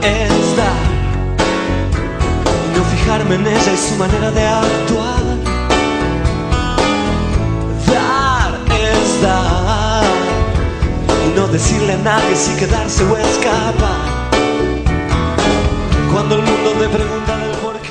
es dar, y no fijarme en ella y su manera de actuar. Dar es dar, y no decirle a nadie si quedarse o escapar. Cuando el mundo te pregunta del por qué.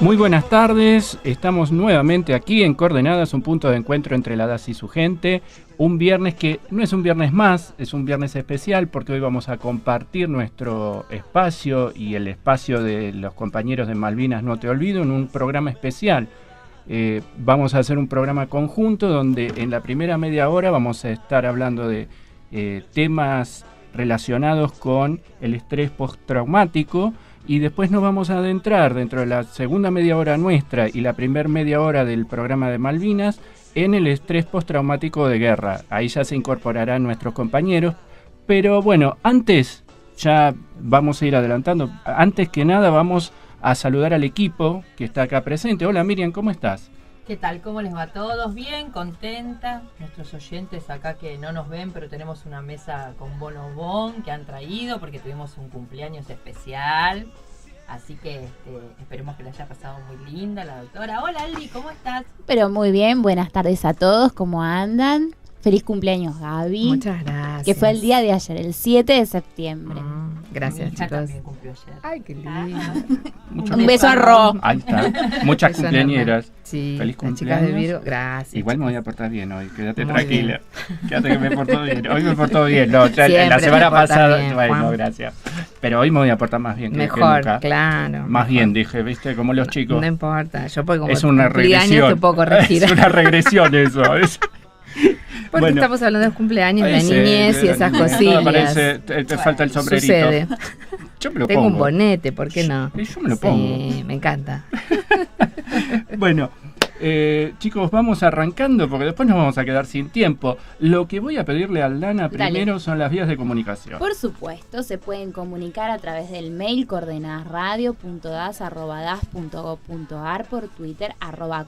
Muy buenas tardes, estamos nuevamente aquí en Coordenadas, un punto de encuentro entre la DAS y su gente. Un viernes que no es un viernes más, es un viernes especial porque hoy vamos a compartir nuestro espacio y el espacio de los compañeros de Malvinas No Te Olvido en un programa especial. Vamos a hacer un programa conjunto donde en la primera media hora vamos a estar hablando de temas relacionados con el estrés postraumático. Y después nos vamos a adentrar dentro de la segunda media hora nuestra y la primera media hora del programa de Malvinas en el estrés postraumático de guerra. Ahí ya se incorporarán nuestros compañeros. Pero bueno, antes, ya vamos a ir adelantando. Antes que nada vamos a saludar al equipo que está acá presente. Hola Miriam, ¿cómo estás? ¿Qué tal? ¿Cómo les va a todos? Bien, contenta. Nuestros oyentes acá que no nos ven, pero tenemos una mesa con bonobón que han traído porque tuvimos un cumpleaños especial. Así que esperemos que la haya pasado muy linda la doctora. Hola Aldi, ¿cómo estás? Pero muy bien, buenas tardes a todos, ¿cómo andan? Feliz cumpleaños Gaby. Muchas gracias. Que fue el día de ayer, el 7 de septiembre. Gracias, Mi hija chicos. también cumplió ayer. Ay, qué lindo. Un beso a Ro. Ahí está. Muchas cumpleañeras. Sí, Feliz las chicas de cumpleaños. Virgo, gracias. Igual me voy a portar bien hoy, quédate Muy tranquila. Quédate que me porto bien. Hoy me porto bien. No, ya Siempre la semana te portas pasada. bien, Bueno, Juan. gracias. Pero hoy me voy a portar más bien que Mejor, nunca. claro. Más mejor. bien, dije, ¿viste? Como los chicos. No importa, yo porque como Es una cumplí años regresión. te puedo corregir. Es una regresión eso. Porque Bueno. estamos hablando de cumpleaños, de Parece, niñez y de esas niñez. cosillas. Parece, te falta el sombrerito. Sucede. Yo me lo Tengo pongo. un bonete, ¿por qué no? Y yo me lo Sí, pongo. me encanta. Bueno, chicos, vamos arrancando porque después nos vamos a quedar sin tiempo. Lo que voy a pedirle a Aldana primero son las vías de comunicación. Por supuesto, se pueden comunicar a través del mail coordenadasradio.das@das.gov.ar, por Twitter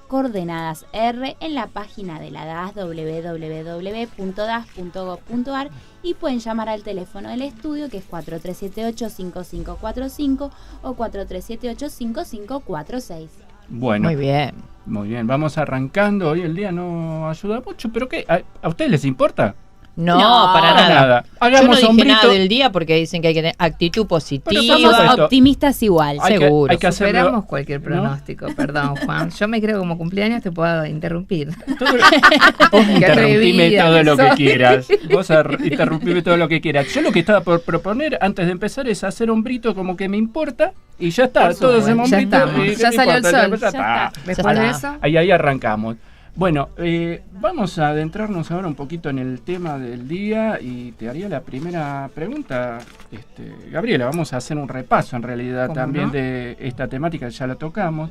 @coordenadasr, en la página de la DAS www.das.gov.ar, y pueden llamar al teléfono del estudio que es 4378-5545 o 4378-5546. Bueno, Muy bien. muy bien, vamos arrancando. Hoy el día no ayuda mucho, pero ¿qué? ¿A ustedes les importa? No, No, para nada. Yo Hagamos no dije sombrito. nada del día porque dicen que hay que tener actitud Pero positiva. somos Somos esto. optimistas igual. Hay que- seguro. hay que hacerlo- Superamos cualquier ¿no? pronóstico, perdón, Juan. Yo me creo como cumpleaños, te puedo interrumpir. Vos interrumpime atrevida todo que lo que soy. quieras. Vos interrumpime todo lo que quieras. Yo lo que estaba por proponer antes de empezar es hacer hombrito como que me importa y ya está. Por Todo ese supuesto, ya hombrito. estamos. ¿qué Ya me salió el importa? sol. Ya Ya está. está. Después de Ah. eso, Ahí arrancamos. Bueno, vamos a adentrarnos ahora un poquito en el tema del día y te haría la primera pregunta. Gabriela, vamos a hacer un repaso en realidad ¿Cómo también no? de esta temática, ya la tocamos.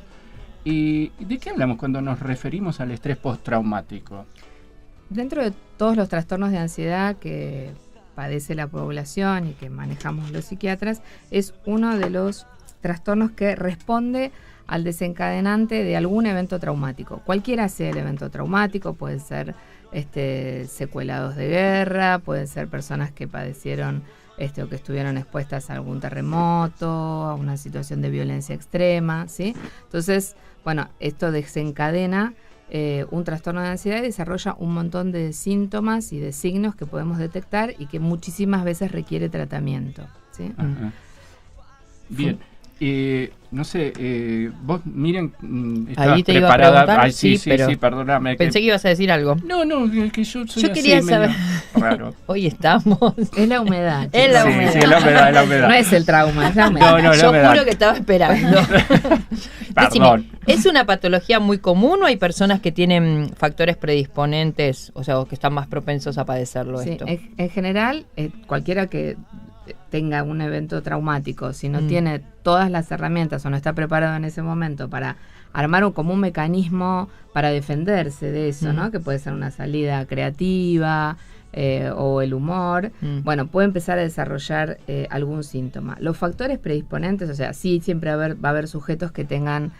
¿Y de qué hablamos cuando nos referimos al estrés postraumático? dentro de todos los trastornos de ansiedad que padece la población y que manejamos los psiquiatras, es uno de los trastornos que responde al desencadenante de algún evento traumático. Cualquiera sea el evento traumático, pueden ser secuelados de guerra, pueden ser personas que padecieron o que estuvieron expuestas a algún terremoto, a una situación de violencia extrema, ¿sí? Entonces, bueno, esto desencadena un trastorno de ansiedad y desarrolla un montón de síntomas y de signos que podemos detectar y que muchísimas veces requiere tratamiento, ¿sí? Ajá. Bien. No sé, vos, Miriam, estás Ahí te iba a preparada. preguntar, Ay, sí, sí, pero perdóname. Pensé que ibas a decir algo. No, es que yo soy Yo así, quería medio saber. raro. Hoy estamos. Es la humedad. Es la chicos. humedad. Sí, es la humedad, es la humedad. No es el trauma, es la humedad. No, la Yo humedad. juro que estaba esperando. Decime, Perdón. ¿es una patología muy común o hay personas que tienen factores predisponentes, o sea, o que están más propensos a padecerlo Sí, esto? en general, cualquiera que tenga un evento traumático, si no tiene todas las herramientas o no está preparado en ese momento para armar como un mecanismo para defenderse de eso, ¿no? Que puede ser una salida creativa o el humor, bueno, puede empezar a desarrollar algún síntoma. Los factores predisponentes, o sea, sí siempre va a haber sujetos que tengan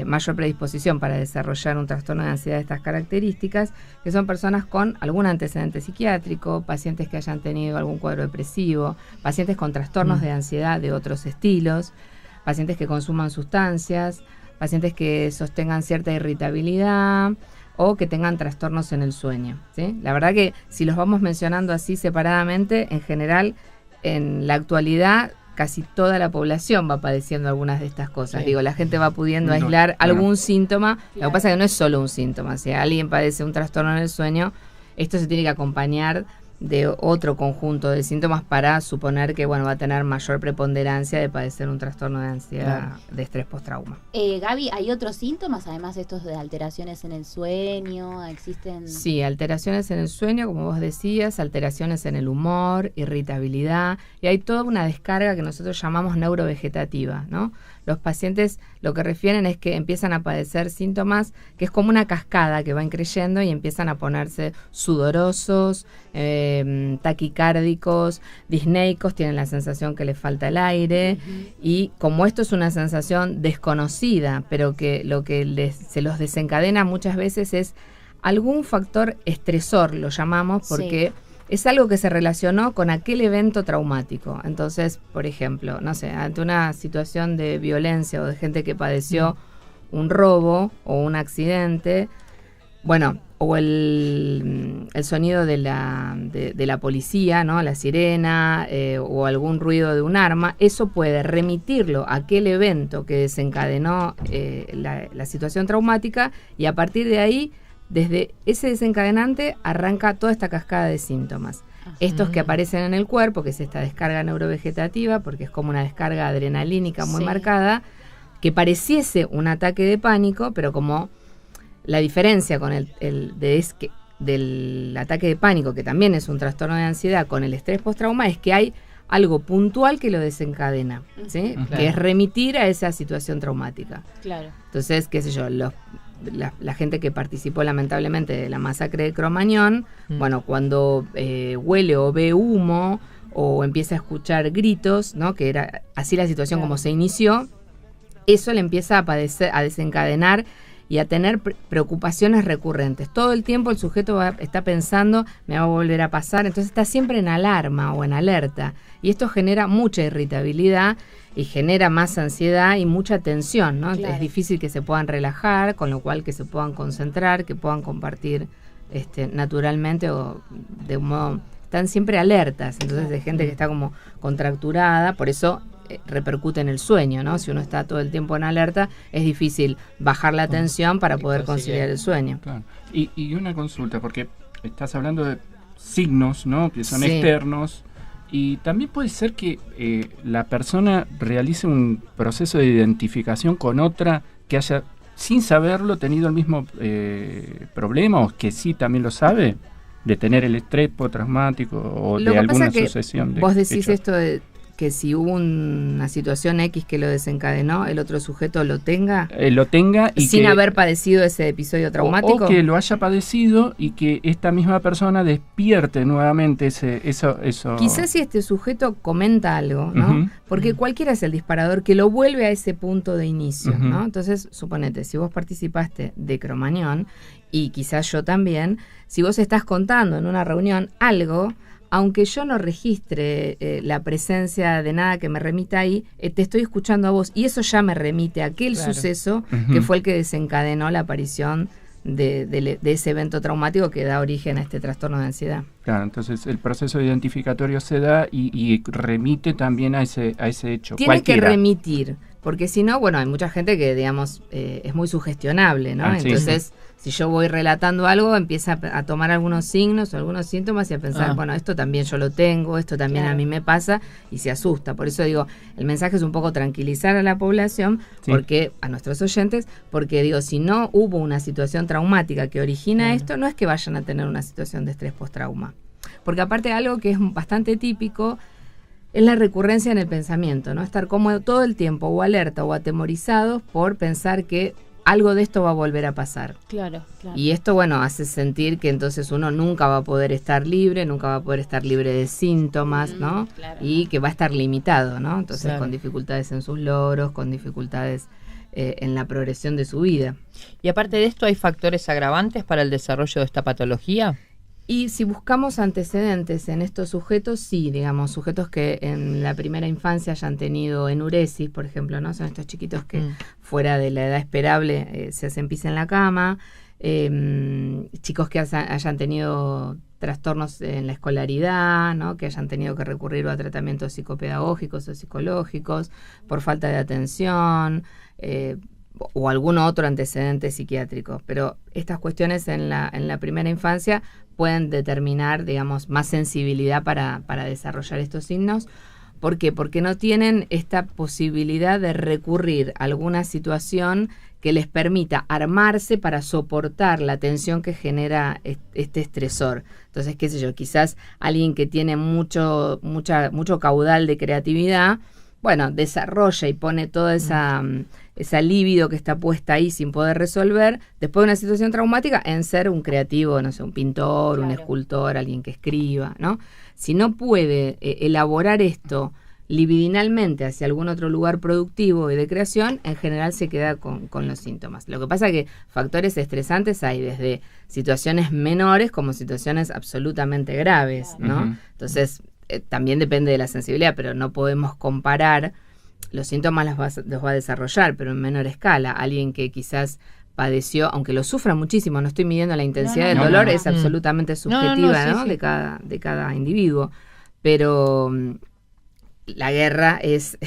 mayor predisposición para desarrollar un trastorno de ansiedad de estas características, que son personas con algún antecedente psiquiátrico, pacientes que hayan tenido algún cuadro depresivo, pacientes con trastornos de ansiedad de otros estilos, pacientes que consuman sustancias, pacientes que sostengan cierta irritabilidad o que tengan trastornos en el sueño, ¿sí? La verdad que si los vamos mencionando así separadamente, en general, en la actualidad, casi toda la población va padeciendo algunas de estas cosas. Sí. Digo, la gente va pudiendo aislar algún síntoma. Lo que pasa es que no es solo un síntoma. Si alguien padece un trastorno en el sueño, esto se tiene que acompañar de otro conjunto de síntomas para suponer que va a tener mayor preponderancia de padecer un trastorno de ansiedad de estrés postrauma. Gaby, ¿hay otros síntomas, además de estos de alteraciones en el sueño? ¿Existen? Sí, alteraciones en el sueño, como vos decías, alteraciones en el humor, irritabilidad, y hay toda una descarga que nosotros llamamos neurovegetativa, ¿no? Los pacientes lo que refieren es que empiezan a padecer síntomas que es como una cascada que va increyendo y empiezan a ponerse sudorosos, taquicárdicos, disneicos, tienen la sensación que les falta el aire, y como esto es una sensación desconocida, pero que lo que se los desencadena muchas veces es algún factor estresor, lo llamamos, porque es algo que se relacionó con aquel evento traumático. Entonces, por ejemplo, no sé, ante una situación de violencia o de gente que padeció un robo o un accidente, o el sonido de la policía, ¿no? La sirena, o algún ruido de un arma, eso puede remitirlo a aquel evento que desencadenó la situación traumática, y a partir de ahí, desde ese desencadenante arranca toda esta cascada de síntomas. Estos que aparecen en el cuerpo, que es esta descarga neurovegetativa, porque es como una descarga adrenalínica muy marcada, que un ataque de pánico, pero como la diferencia con del ataque de pánico, que también es un trastorno de ansiedad, con el estrés postrauma, es que hay algo puntual que lo desencadena, ¿sí? Que es remitir a esa situación traumática. Claro. Entonces, qué sé yo, la gente que participó lamentablemente de la masacre de Cromañón, cuando huele o ve humo o empieza a escuchar gritos, ¿no? Que era así la situación como se inició, eso le empieza a desencadenar y a tener preocupaciones recurrentes. Todo el tiempo el sujeto está pensando, me va a volver a pasar, entonces está siempre en alarma o en alerta. Y esto genera mucha irritabilidad y genera más ansiedad y mucha tensión, ¿no? Claro. Es difícil que se puedan relajar, con lo cual que se puedan concentrar, que puedan compartir naturalmente o de un modo... Están siempre alertas, entonces hay gente que está como contracturada, por eso repercute en el sueño, ¿no? Si uno está todo el tiempo en alerta, es difícil bajar la tensión para poder conciliar el sueño. Claro. Y una consulta, porque estás hablando de signos, ¿no? Que son externos, y también puede ser que la persona realice un proceso de identificación con otra que haya, sin saberlo, tenido el mismo problema, o que sí también lo sabe, de tener el estrés postraumático o Lo de que pasa alguna es que sucesión de vos decís hechos. esto de que si hubo una situación X que lo desencadenó, el otro sujeto lo tenga y sin que, haber padecido ese episodio traumático. o que lo haya padecido y que esta misma persona despierte nuevamente eso. Quizás si este sujeto comenta algo, ¿no? Ujú. Porque cualquiera es el disparador que lo vuelve a ese punto de inicio, Ujú. ¿no? Entonces, suponete, si vos participaste de Cromañón, y quizás yo también, si vos estás contando en una reunión algo, aunque yo no registre la presencia de nada que me remita ahí, te estoy escuchando a vos, y eso ya me remite a aquel suceso que fue el que desencadenó la aparición de ese evento traumático que da origen a este trastorno de ansiedad. Claro, entonces el proceso identificatorio se da y remite también a ese hecho. Tiene cualquiera. que remitir, porque si no, hay mucha gente que, digamos, es muy sugestionable, ¿no? Ah, sí. Entonces, si yo voy relatando algo, empieza a tomar algunos signos o algunos síntomas y a pensar, esto también yo lo tengo, esto también a mí me pasa, y se asusta. Por eso digo, el mensaje es un poco tranquilizar a la población, porque a nuestros oyentes, porque digo, si no hubo una situación traumática que origina esto, no es que vayan a tener una situación de estrés postrauma. Porque aparte algo que es bastante típico es la recurrencia en el pensamiento, ¿no? Estar como todo el tiempo o alerta o atemorizados por pensar que algo de esto va a volver a pasar. Claro. Y esto, hace sentir que entonces uno nunca va a poder estar libre, nunca va a poder estar libre de síntomas, ¿no? Claro. Y que va a estar limitado, ¿no? Entonces con dificultades en sus logros, con dificultades en la progresión de su vida. Y aparte de esto, ¿hay factores agravantes para el desarrollo de esta patología? Y si buscamos antecedentes en estos sujetos, sí, digamos, sujetos que en la primera infancia hayan tenido enuresis, por ejemplo, ¿no? Son estos chiquitos que fuera de la edad esperable se hacen pis en la cama, chicos que hayan tenido trastornos en la escolaridad, ¿no? Que hayan tenido que recurrir a tratamientos psicopedagógicos o psicológicos por falta de atención, o algún otro antecedente psiquiátrico. Pero estas cuestiones en la primera infancia pueden determinar, digamos, más sensibilidad para desarrollar estos signos. ¿Por qué? Porque no tienen esta posibilidad de recurrir a alguna situación que les permita armarse para soportar la tensión que genera este estresor. Entonces, qué sé yo, quizás alguien que tiene mucho caudal de creatividad, bueno, desarrolla y pone toda esa libido que está puesta ahí sin poder resolver, después de una situación traumática, en ser un creativo, no sé, un pintor, claro, un escultor, alguien que escriba, ¿no? Si no puede elaborar esto libidinalmente hacia algún otro lugar productivo y de creación, en general se queda con los síntomas. Lo que pasa es que factores estresantes hay desde situaciones menores como situaciones absolutamente graves, ¿no? Uh-huh. Entonces, también depende de la sensibilidad, pero no podemos comparar. Los síntomas los va a desarrollar, pero en menor escala. Alguien que quizás padeció, aunque lo sufra muchísimo, no estoy midiendo la intensidad del dolor, es absolutamente subjetiva, ¿no? Sí. De cada individuo. Pero la guerra es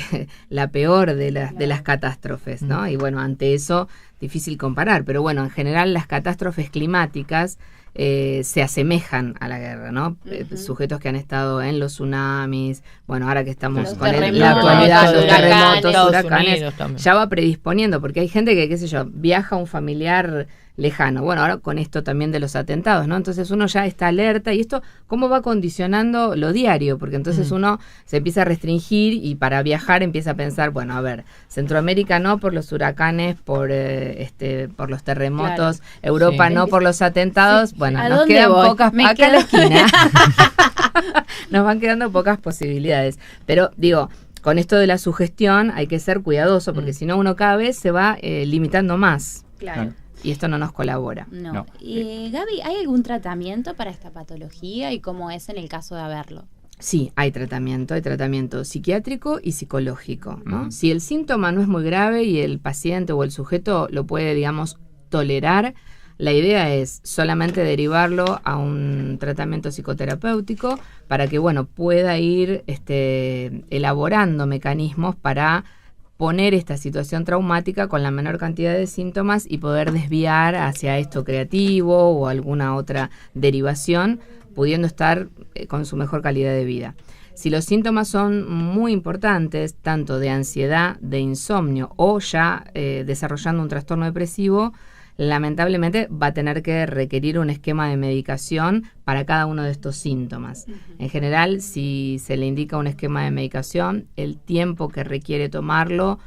la peor de las catástrofes, ¿no? Y bueno, ante eso, difícil comparar. Pero bueno, en general las catástrofes climáticas se asemejan a la guerra, ¿no? Sujetos que han estado en los tsunamis, bueno, ahora que estamos con la actualidad, los terremotos, huracanes, ya va predisponiendo, porque hay gente que, qué sé yo, viaja a un familiar lejano. Bueno, ahora con esto también de los atentados, ¿no? Entonces uno ya está alerta, y esto, ¿cómo va condicionando lo diario? Porque entonces uno se empieza a restringir y para viajar empieza a pensar, bueno, a ver, Centroamérica no por los huracanes, por los terremotos, claro, Europa no por los atentados, sí. Bueno, nos quedan pocas, acá en la esquina. Nos van quedando pocas posibilidades. Pero digo, con esto de la sugestión hay que ser cuidadoso, porque si no uno cada vez se va limitando más. Claro. Y esto no nos colabora. No. Gaby, ¿hay algún tratamiento para esta patología y cómo es en el caso de haberlo? Sí, hay tratamiento psiquiátrico y psicológico, ¿no? Si el síntoma no es muy grave y el paciente o el sujeto lo puede, digamos, tolerar, la idea es solamente derivarlo a un tratamiento psicoterapéutico para que, bueno, pueda ir elaborando mecanismos para poner esta situación traumática con la menor cantidad de síntomas y poder desviar hacia esto creativo o alguna otra derivación, pudiendo estar con su mejor calidad de vida. Si los síntomas son muy importantes, tanto de ansiedad, de insomnio o ya desarrollando un trastorno depresivo, lamentablemente va a tener que requerir un esquema de medicación para cada uno de estos síntomas. En general, si se le indica un esquema de medicación, el tiempo que requiere tomarlo,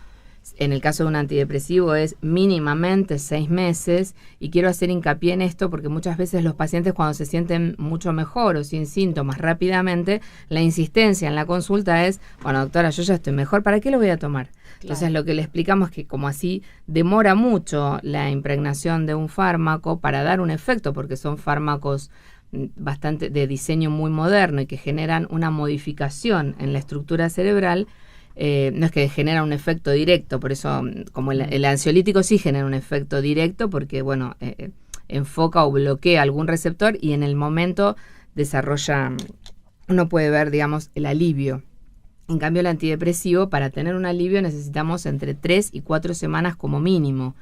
en el caso de un antidepresivo, es mínimamente 6 meses, y quiero hacer hincapié en esto porque muchas veces los pacientes, cuando se sienten mucho mejor o sin síntomas rápidamente, la insistencia en la consulta es, bueno, doctora, yo ya estoy mejor, ¿para qué lo voy a tomar? Entonces lo que le explicamos es que como así demora mucho la impregnación de un fármaco para dar un efecto, porque son fármacos bastante de diseño muy moderno y que generan una modificación en la estructura cerebral, no es que genera un efecto directo, por eso como el ansiolítico sí genera un efecto directo porque, bueno, enfoca o bloquea algún receptor y en el momento desarrolla, uno puede ver, digamos, el alivio. En cambio, el antidepresivo, para tener un alivio necesitamos entre 3 y 4 semanas como mínimo.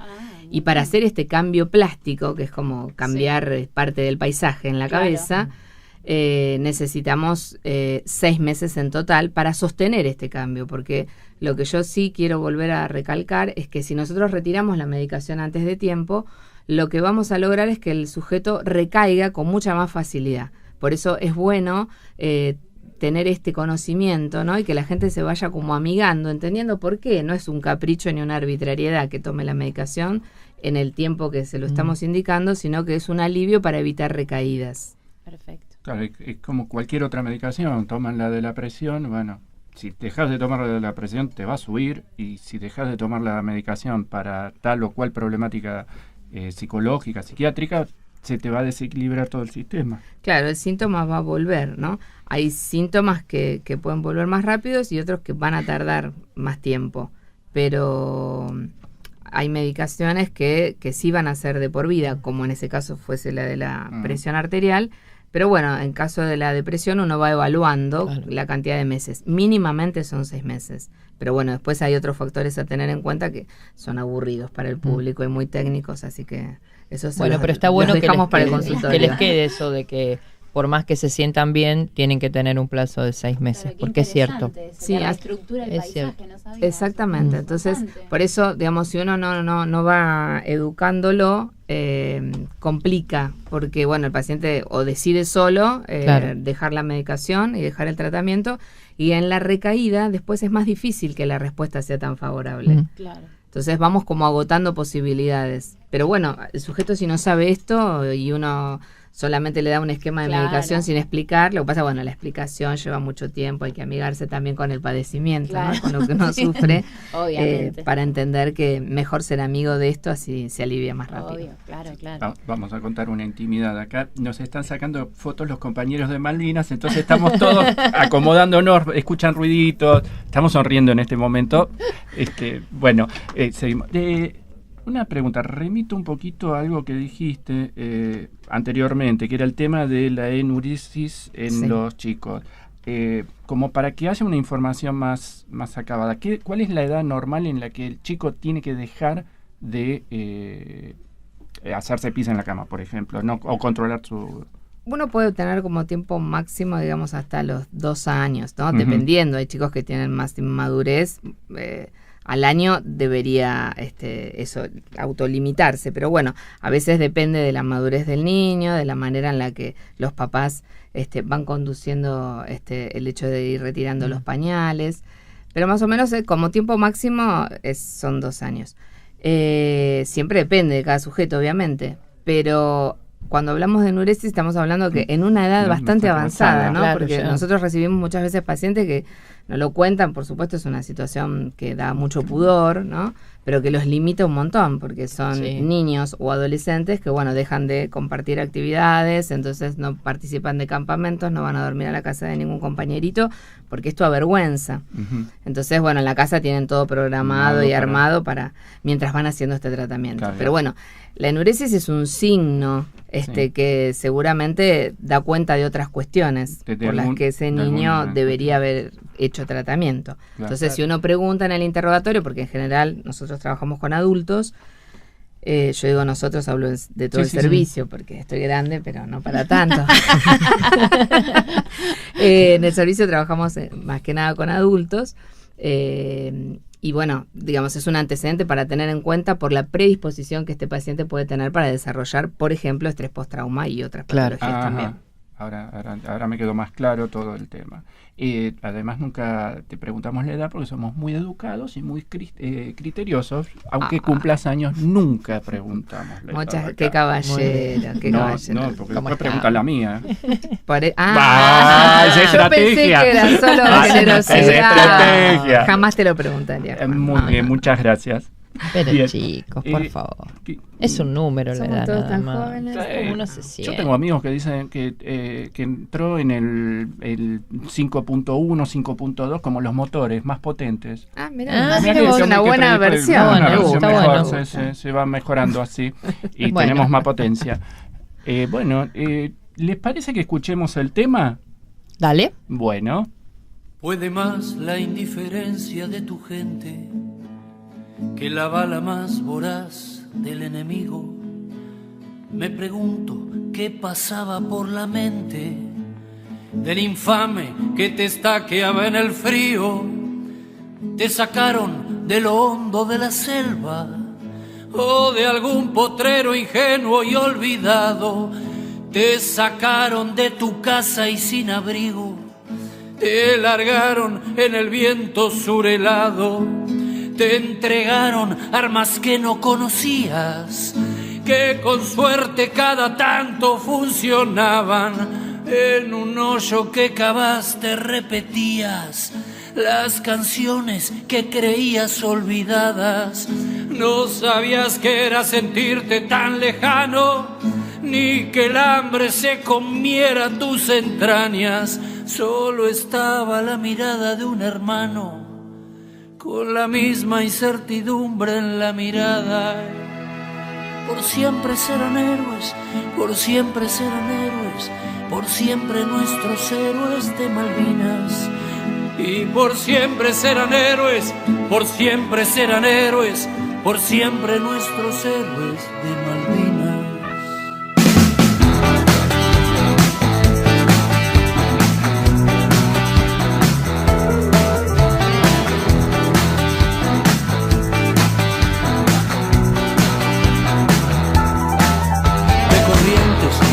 Y para hacer este cambio plástico, que es como cambiar parte del paisaje en la cabeza, necesitamos 6 meses en total para sostener este cambio, porque lo que yo sí quiero volver a recalcar es que si nosotros retiramos la medicación antes de tiempo, lo que vamos a lograr es que el sujeto recaiga con mucha más facilidad. Por eso es bueno tener este conocimiento, ¿no? Y que la gente se vaya como amigando, entendiendo por qué no es un capricho ni una arbitrariedad que tome la medicación en el tiempo que se lo estamos indicando, sino que es un alivio para evitar recaídas. Perfecto. Claro, es como cualquier otra medicación, toman la de la presión, bueno, si dejas de tomar la presión te va a subir, y si dejas de tomar la medicación para tal o cual problemática psicológica, psiquiátrica, se te va a desequilibrar todo el sistema. Claro, el síntoma va a volver, ¿no? Hay síntomas que pueden volver más rápidos y otros que van a tardar más tiempo, pero hay medicaciones que sí van a ser de por vida, como en ese caso fuese la de la presión arterial, pero bueno, en caso de la depresión uno va evaluando la cantidad de meses, mínimamente son 6 meses, pero bueno, después hay otros factores a tener en cuenta que son aburridos para el público y muy técnicos, así que eso se bueno, pero está bueno que les quede eso de que por más que se sientan bien, tienen que tener un plazo de 6 meses, Claro, porque es cierto. Sí, la estructura del es paisaje, cierto. no sabía. Exactamente, entonces por eso, digamos, si uno no va educándolo, complica, porque bueno, el paciente o decide solo dejar la medicación y dejar el tratamiento, y en la recaída después es más difícil que la respuesta sea tan favorable. Claro. Entonces vamos como agotando posibilidades. Pero bueno, el sujeto si no sabe esto y uno solamente le da un esquema de medicación sin explicar, lo que pasa, bueno, la explicación lleva mucho tiempo, hay que amigarse también con el padecimiento, ¿no? Con lo que uno sufre, para entender que mejor ser amigo de esto, así se alivia más rápido. Obvio, claro. Vamos a contar una intimidad acá. Nos están sacando fotos los compañeros de Malvinas, entonces estamos todos acomodándonos, escuchan ruiditos, estamos sonriendo en este momento. Bueno, seguimos. Una pregunta, remito un poquito a algo que dijiste anteriormente, que era el tema de la enuresis en los chicos. Como para que haya una información más acabada, ¿cuál es la edad normal en la que el chico tiene que dejar de hacerse pis en la cama, por ejemplo, ¿no? O controlar su... Uno puede tener como tiempo máximo, digamos, hasta los 2 años, ¿no? Dependiendo, hay chicos que tienen más madurez, al año debería eso autolimitarse, pero bueno, a veces depende de la madurez del niño, de la manera en la que los papás van conduciendo el hecho de ir retirando los pañales, pero más o menos como tiempo máximo son 2 años. Siempre depende de cada sujeto, obviamente, pero cuando hablamos de enuresis estamos hablando que en una edad bastante avanzada, ¿no? Claro, porque nosotros recibimos muchas veces pacientes que nos lo cuentan, por supuesto es una situación que da mucho pudor, ¿no? Pero que los limita un montón, porque son niños o adolescentes que, bueno, dejan de compartir actividades, entonces no participan de campamentos, no van a dormir a la casa de ningún compañerito, porque esto avergüenza. Entonces, bueno, en la casa tienen todo programado y armado para mientras van haciendo este tratamiento. Claro. Pero bueno, la enuresis es un signo que seguramente da cuenta de otras cuestiones por las que ese niño debería haber hecho tratamiento. Claro. Entonces, si uno pregunta en el interrogatorio, porque en general nosotros trabajamos con adultos, yo digo nosotros, hablo de todo el servicio, porque estoy grande, pero no para tanto. En el servicio trabajamos más que nada con adultos, y bueno, digamos, es un antecedente para tener en cuenta por la predisposición que este paciente puede tener para desarrollar, por ejemplo, estrés postrauma y otras patologías también. Ahora me quedó más claro todo el tema. Además, nunca te preguntamos la edad porque somos muy educados y muy criteriosos. Aunque cumplas años, nunca preguntamos la edad. Qué caballero, qué caballero. No, porque después pregunta la mía. Es estrategia. Pensé que era solo generosidad. Es estrategia. Jamás te lo preguntaría. Muy bien, muchas gracias. Pero bien. Chicos, por favor. Es un número la edad todos nada tan más. jóvenes. Uno se siente. Yo tengo amigos que dicen que entró en el 5.1, 5.2 como los motores más potentes. Mirá, Mirá que es una buena versión. Está bueno. Se va mejorando así y tenemos más potencia. ¿Les parece que escuchemos el tema? Dale. Bueno. Puede más la indiferencia de tu gente que la bala más voraz del enemigo. Me pregunto qué pasaba por la mente del infame que te estaqueaba en el frío. Te sacaron de lo hondo de la selva o de algún potrero ingenuo y olvidado. Te sacaron de tu casa y sin abrigo, te largaron en el viento surhelado. Te entregaron armas que no conocías, que con suerte cada tanto funcionaban. En un hoyo que cavaste repetías: las canciones que creías olvidadas. No sabías que era sentirte tan lejano, ni que el hambre se comiera tus entrañas. Solo estaba la mirada de un hermano, con la misma incertidumbre en la mirada. Por siempre serán héroes, por siempre serán héroes, por siempre nuestros héroes de Malvinas. Y por siempre serán héroes, por siempre serán héroes, por siempre nuestros héroes de Malvinas.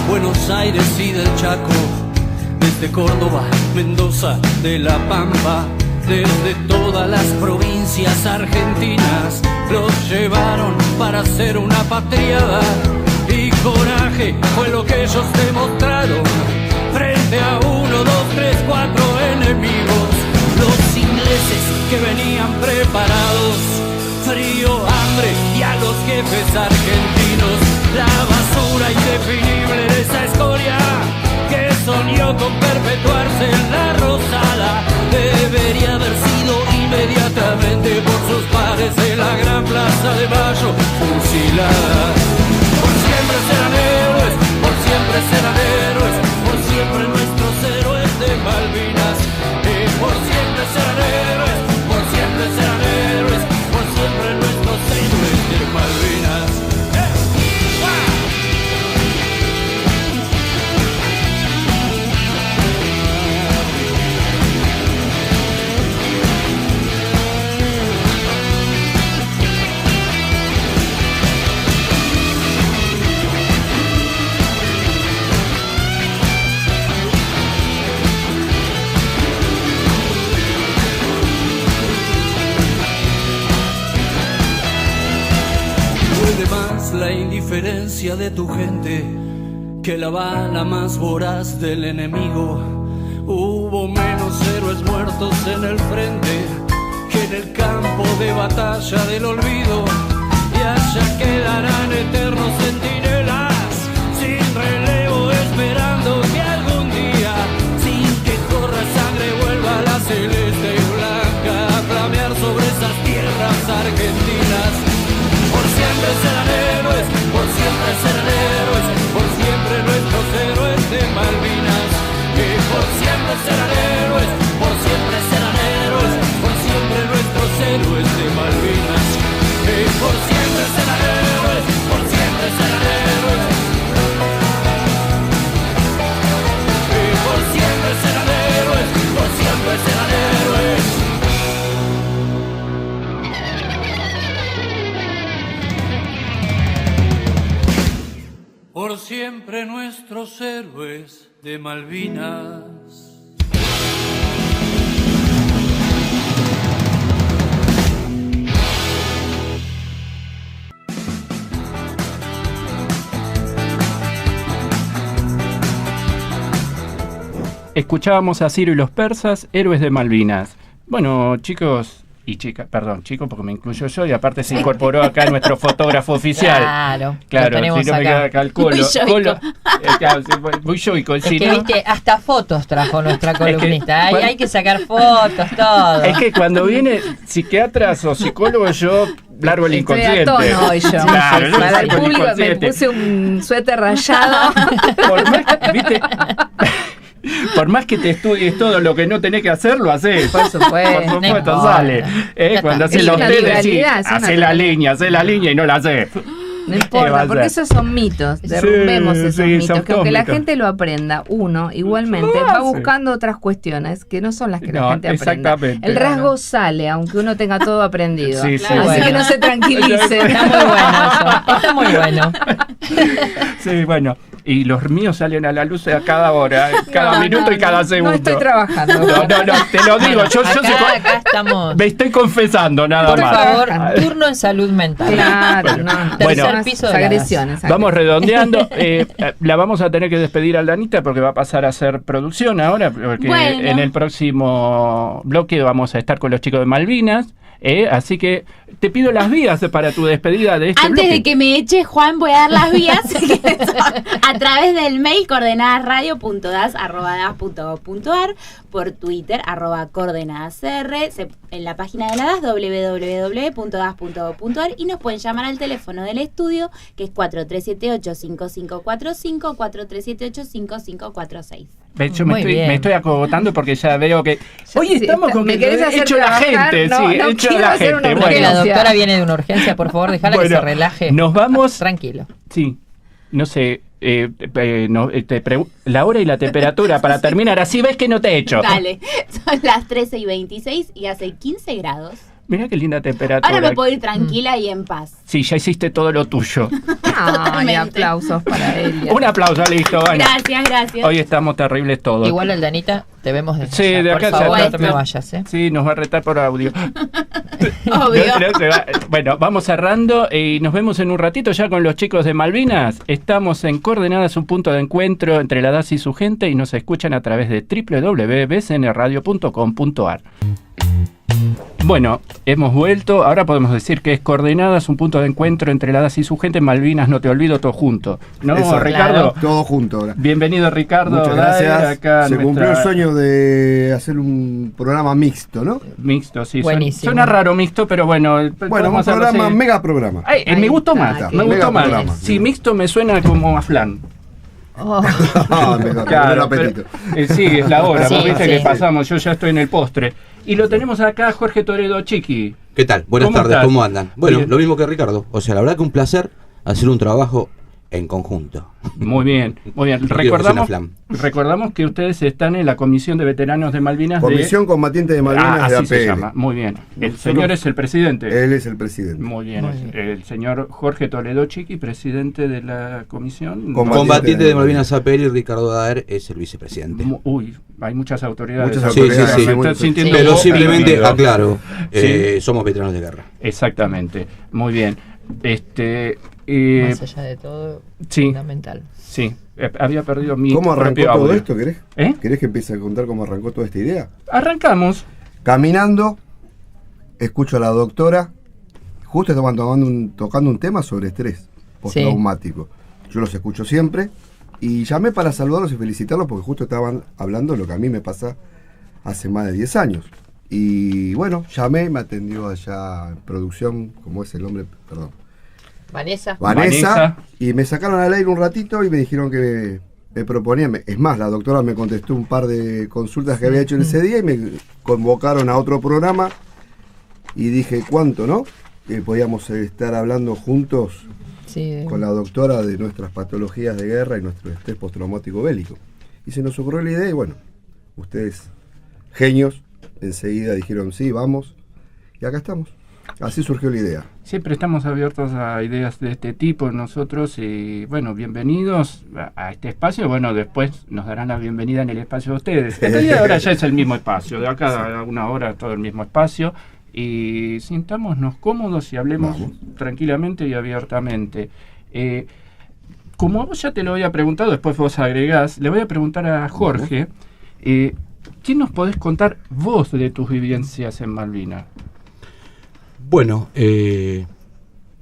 Buenos Aires y del Chaco, desde Córdoba, Mendoza, de La Pampa, desde todas las provincias argentinas, los llevaron para hacer una patriada. Y coraje fue lo que ellos demostraron frente a 1, 2, 3, 4 enemigos. Los ingleses que venían preparados, frío, hambre y a los jefes argentinos. La basura indefinible de esa escoria que soñó con perpetuarse en la Rosada debería haber sido inmediatamente por sus pares en la gran plaza de Mayo fusilada. Por siempre serán héroes, por siempre serán héroes, por siempre nuestros héroes de Malvinas. Por siempre serán héroes, por siempre serán héroes, por siempre nuestros héroes de Malvinas. La indiferencia de tu gente que la bala más voraz del enemigo. Hubo menos héroes muertos en el frente que en el campo de batalla del olvido. Y allá quedarán eternos centinelas sin relevo, esperando que algún día, sin que corra sangre, vuelva la celeste y blanca a flamear sobre esas tierras argentinas. Por siempre serán héroes, por siempre serán héroes, por siempre nuestros héroes de Malvinas. Por siempre serán héroes, por siempre serán héroes, por siempre nuestros héroes de Malvinas. Por siempre serán héroes, por siempre serán héroes. Por siempre serán héroes, por siempre serán héroes. Por siempre nuestros héroes de Malvinas. Escuchábamos a Ciro y los persas, héroes de Malvinas. Bueno, chicos y chicas, perdón, chicos, porque me incluyo yo y aparte se incorporó acá nuestro fotógrafo oficial. Claro, si no me queda acá el colo. Muy yoico. Es que viste, hasta fotos trajo nuestra columnista. Hay que sacar fotos, todo. Es que cuando viene psiquiatras o psicólogos yo largo el inconsciente. Estoy a tono hoy yo. Claro, para el público me puse un suéter rayado. Por más que te estudies todo lo que no tenés que hacer, lo haces. Por supuesto, sale. Cuando haces los test, decís, haces la línea y no la haces. No importa, porque esos son mitos. Derrumbemos esos mitos. Que aunque la gente lo aprenda, uno igualmente va buscando otras cuestiones que no son las que la gente aprende. El rasgo sale, aunque uno tenga todo aprendido. Así que no se tranquilice. Está muy bueno eso. Está muy bueno. Sí, bueno. y los míos salen a la luz a cada hora, cada minuto y cada segundo. No estoy trabajando. No, te lo digo, Acá estamos. me estoy confesando nada Por más. favor, turno en salud mental. Claro, no. Bueno, Tercer piso de la agresiones. Vamos redondeando. La vamos a tener que despedir a Danita porque va a pasar a hacer producción ahora, porque Bueno. en el próximo bloque vamos a estar con los chicos de Malvinas. Así que te pido las vías para tu despedida de este Antes bloque. de que me eche Juan, voy a dar las vías que son a través del mail coordenadasradio.das@das.gov.ar, por Twitter @coordenadasr, en la página de la DAS www.das.gov.ar, y nos pueden llamar al teléfono del estudio, que es 4378-5545, 4378-5546. De hecho, Muy bien. me estoy acogotando porque ya veo que hoy Sí, estamos con me que querés hacer hecho la trabajar. gente, No, sí, no hecho quiero la hacer una gente. Porque Bueno, la doctora viene de una urgencia, por favor, déjala que Bueno, se relaje. nos vamos. Tranquilo. Sí, no sé, la hora y la temperatura para terminar. Así ves que no te he hecho. Dale, son las 13:26 y hace 15 grados. Mira qué linda temperatura. Ahora me puedo ir tranquila y en paz. Sí, ya hiciste todo lo tuyo. Ay, Totalmente. aplausos para él. Un aplauso, listo. Bueno, Gracias. hoy estamos terribles todos. Igual, Aldanita, te vemos desde Sí, allá. de acá por favor, ya no te me está. vayas, ¿eh? Sí, nos va a retar por audio. Obvio. No se va. Bueno, vamos cerrando y nos vemos en un ratito ya con los chicos de Malvinas. Estamos en Coordenadas, un punto de encuentro entre la DAS y su gente, y nos escuchan a través de www.bcnradio.com.ar. Bueno, hemos vuelto. Ahora podemos decir que es Coordenadas, un punto de encuentro entre la DAS y su gente. Malvinas, no te olvido, todo junto. ¿No, Eso, Ricardo? Todo junto ahora. Bienvenido, Ricardo. Muchas Daer, gracias. acá Se cumplió el nuestra- sueño de hacer un programa mixto, ¿no? Mixto, sí. Buenísimo. Suena raro mixto, pero bueno. Bueno, podemos un hacerlo programa, así. mega programa. Ay, me Ahí gustó está, más, qué me gustó mega más. programa. Sí, mixto me suena como a flan. Oh, Ah, mejor, Claro, buen apetito. pero, sí, es la hora, Sí, vos viste sí. que pasamos, yo ya estoy en el postre. Y lo tenemos acá, Jorge Toledo Chiqui. ¿Qué tal? Buenas ¿Cómo tardes, estás? ¿cómo andan? Bueno, Bien. lo mismo que Ricardo. O sea, la verdad que un placer hacer un trabajo en conjunto. Muy bien, muy bien. No digo que sea una Recordamos que ustedes están en la Comisión de Veteranos de Malvinas Comisión Combatiente de Malvinas de así se APL. llama, muy bien. El Nosotros- señor es el presidente. Él es el presidente. Muy bien, Muy bien. el señor Jorge Toledo Chiqui, presidente de la comisión. Combatiente de Malvinas APL, y Ricardo Daer es el vicepresidente. Uy, hay muchas autoridades. Muchas Sí, autoridades. sí, sí. Me Muy- estoy sintiendo Pero un poco simplemente ofendido. aclaro, Sí. somos veteranos de guerra. Exactamente, muy bien. Más allá de todo, sí. fundamental. Sí, había perdido mi ¿Cómo arrancó propio todo audio. esto, querés? ¿Eh? ¿Querés que empiece a contar cómo arrancó toda esta idea? Arrancamos. Caminando, escucho a la doctora, justo estaban tocando un tema sobre estrés postraumático. Yo los escucho siempre y llamé para saludarlos y felicitarlos porque justo estaban hablando de lo que a mí me pasa hace más de 10 años. Y bueno, llamé, me atendió allá en producción, ¿cómo es el nombre? Perdón. Vanessa. Vanessa, y me sacaron al aire un ratito y me dijeron que me proponían, es más, la doctora me contestó un par de consultas que había hecho en ese día y me convocaron a otro programa y dije, ¿cuánto, no? Que podíamos estar hablando juntos Sí, con la doctora de nuestras patologías de guerra y nuestro estrés postraumático bélico. Y se nos ocurrió la idea y bueno, ustedes, genios, enseguida dijeron, sí, vamos, y acá estamos. Así surgió la idea. Siempre estamos abiertos a ideas de este tipo nosotros y bueno, bienvenidos a este espacio. Bueno, después nos darán la bienvenida en el espacio de ustedes. En realidad ahora ya es el mismo espacio, de acá a una hora todo el mismo espacio y sintámonos cómodos y hablemos tranquilamente y abiertamente. Como a vos ya te lo había preguntado, después vos agregás, le voy a preguntar a Jorge, ¿qué nos podés contar vos de tus vivencias en Malvinas? Bueno,